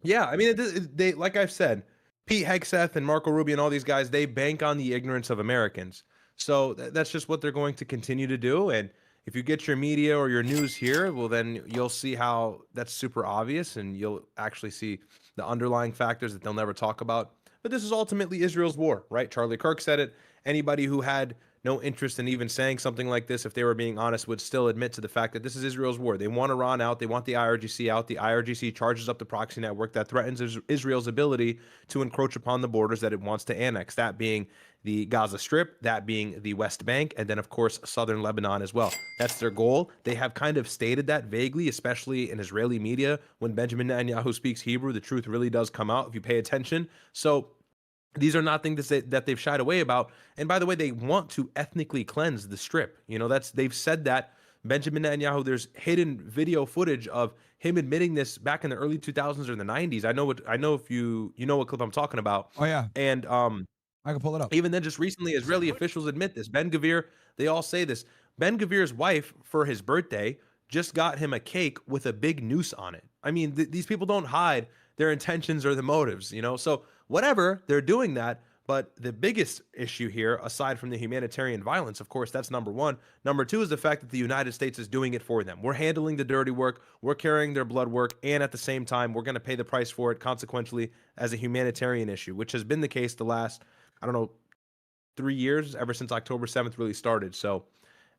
Speaker 3: yeah, I mean, they, like I've said, Pete Hegseth and Marco Rubio and all these guys, they bank on the ignorance of Americans. So that's just what they're going to continue to do. And if you get your media or your news here, well, then you'll see how that's super obvious, and you'll actually see the underlying factors that they'll never talk about. But this is ultimately Israel's war, right? Charlie Kirk said it. Anybody who had no interest in even saying something like this, if they were being honest, would still admit to the fact that this is Israel's war. They want Iran out. They want the IRGC out. The IRGC charges up the proxy network that threatens Israel's ability to encroach upon the borders that it wants to annex, that being the Gaza Strip, that being the West Bank, and then, of course, southern Lebanon as well. That's their goal. They have kind of stated that vaguely, especially in Israeli media. When Benjamin Netanyahu speaks Hebrew, the truth really does come out if you pay attention. So these are not things that they've shied away about. And by the way, they want to ethnically cleanse the Strip. You know, they've said that. Benjamin Netanyahu, there's hidden video footage of him admitting this back in the early 2000s or the 90s. I know if you know what clip I'm talking about.
Speaker 2: Oh yeah.
Speaker 3: And
Speaker 2: I can pull it up.
Speaker 3: even then, just recently, Israeli officials admit this. Ben Gvir, they all say this. Ben Gvir's wife, for his birthday, just got him a cake with a big noose on it. I mean, these people don't hide their intentions or the motives, you know? So whatever, they're doing that. But the biggest issue here, aside from the humanitarian violence, of course, that's number one. Number two is the fact that the United States is doing it for them. We're handling the dirty work. We're carrying their blood work. And at the same time, we're going to pay the price for it, consequentially, as a humanitarian issue, which has been the case the last, 3 years, ever since October 7th really started. So,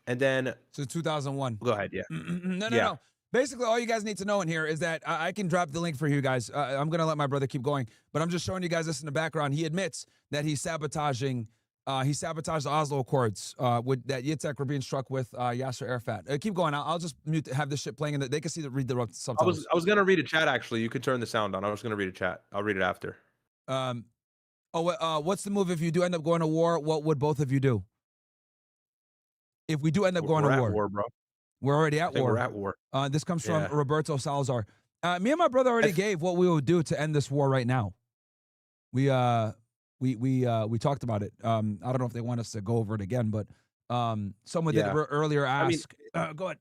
Speaker 3: and then,
Speaker 2: So 2001.
Speaker 3: go ahead. Yeah.
Speaker 2: No. Basically, all you guys need to know in here is that I can drop the link for you guys. I'm going to let my brother keep going, but I'm just showing you guys this in the background. He admits that he's sabotaging, he sabotaged the Oslo Accords with that Yitzhak Rabin struck with Yasser Arafat. Keep going. I'll just mute, have this shit playing, and they can read the subtitles.
Speaker 3: I was going to read a chat, actually. You can turn the sound on. I was going to read a chat. I'll read it after.
Speaker 2: What's the move if you do end up going to war? What would both of you do? If we do end up going
Speaker 3: We're
Speaker 2: to
Speaker 3: at
Speaker 2: war,
Speaker 3: war, bro.
Speaker 2: we're already
Speaker 3: I
Speaker 2: at
Speaker 3: think
Speaker 2: war.
Speaker 3: we're at war.
Speaker 2: This comes from
Speaker 3: Yeah.
Speaker 2: Roberto Salazar. Me and my brother already gave what we would do to end this war right now. We talked about it. I don't know if they want us to go over it again, but someone did
Speaker 3: Yeah.
Speaker 2: earlier
Speaker 3: I mean,
Speaker 2: ask. Go ahead.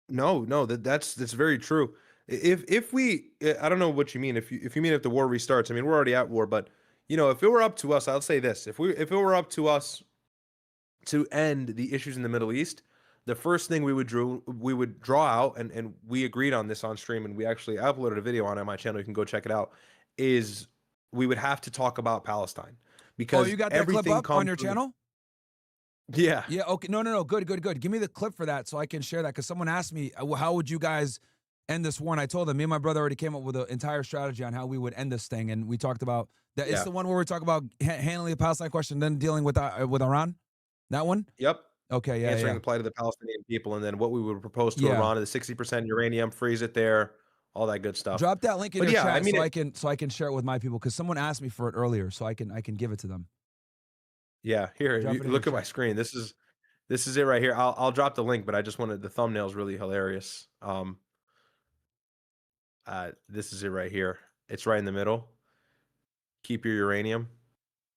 Speaker 3: No, that's very true. If we, I don't know what you mean. If you mean if the war restarts, I mean, we're already at war. But you know, if it were up to us, I'll say this: if it were up to us to end the issues in the Middle East, the first thing we would draw out, and we agreed on this on stream, and we actually uploaded a video on it on my channel. You can go check it out. Is we would have to talk about Palestine, because
Speaker 2: You got that clip
Speaker 3: everything
Speaker 2: up on your
Speaker 3: comes from-
Speaker 2: channel?
Speaker 3: Yeah.
Speaker 2: Yeah. Okay. No. Good. Give me the clip for that so I can share that. Because someone asked me, how would you guys end this war? And I told them, me and my brother already came up with an entire strategy on how we would end this thing. And we talked about that. It's
Speaker 3: Yeah.
Speaker 2: the one where we talk about handling the Palestine question, then dealing with Iran. That one.
Speaker 3: Yep.
Speaker 2: Okay. Yeah.
Speaker 3: Answering
Speaker 2: Yeah.
Speaker 3: the plight of the Palestinian people, and then what we would propose to
Speaker 2: Yeah.
Speaker 3: Iran is the 60% uranium, freeze it there, all that good stuff.
Speaker 2: Drop that link in
Speaker 3: But
Speaker 2: your
Speaker 3: yeah,
Speaker 2: chat
Speaker 3: I mean,
Speaker 2: so I can share it with my people, because someone asked me for it earlier, so I can give it to them.
Speaker 3: Yeah, here,
Speaker 2: Drop it in
Speaker 3: look
Speaker 2: your
Speaker 3: at my
Speaker 2: chat.
Speaker 3: screen. This This is it right here. I'll drop the link, but I just wanted the thumbnail's really hilarious. This is it right here. It's right in the middle. Keep your uranium.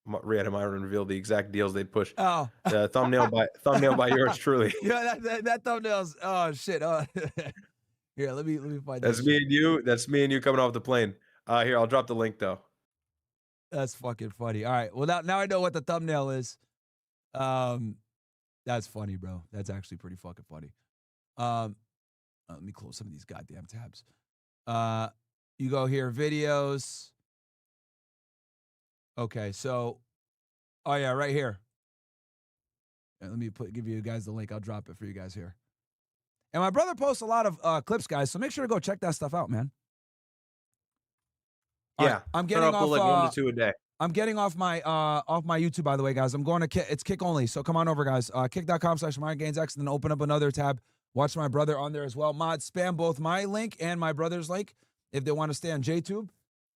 Speaker 3: Ryad and Myron revealed the exact deals they'd push.
Speaker 2: Oh,
Speaker 3: The thumbnail by yours truly.
Speaker 2: yeah, that thumbnail's. Oh shit. Oh. Here, let me find that.
Speaker 3: That's me and you. That's me and you coming off the plane. Here, I'll drop the link though.
Speaker 2: That's fucking funny. All right. Well, now I know what the thumbnail is. That's funny, bro. That's actually pretty fucking funny. Let me close some of these goddamn tabs. You go here, videos. Okay, so, oh yeah, right here. And let me give you guys the link. I'll drop it for you guys here. And my brother posts a lot of clips, guys. So make sure to go check that stuff out, man. All
Speaker 3: Yeah,
Speaker 2: right, I'm
Speaker 3: Put
Speaker 2: getting
Speaker 3: up
Speaker 2: off.
Speaker 3: like 1 to 2 a day.
Speaker 2: I'm getting off my YouTube, by the way, guys. I'm going to Kick. It's Kick only. So come on over, guys. Kick.com/MyronGainsX, and then open up another tab. Watch my brother on there as well. Mod, spam both my link and my brother's link if they want to stay on JTube.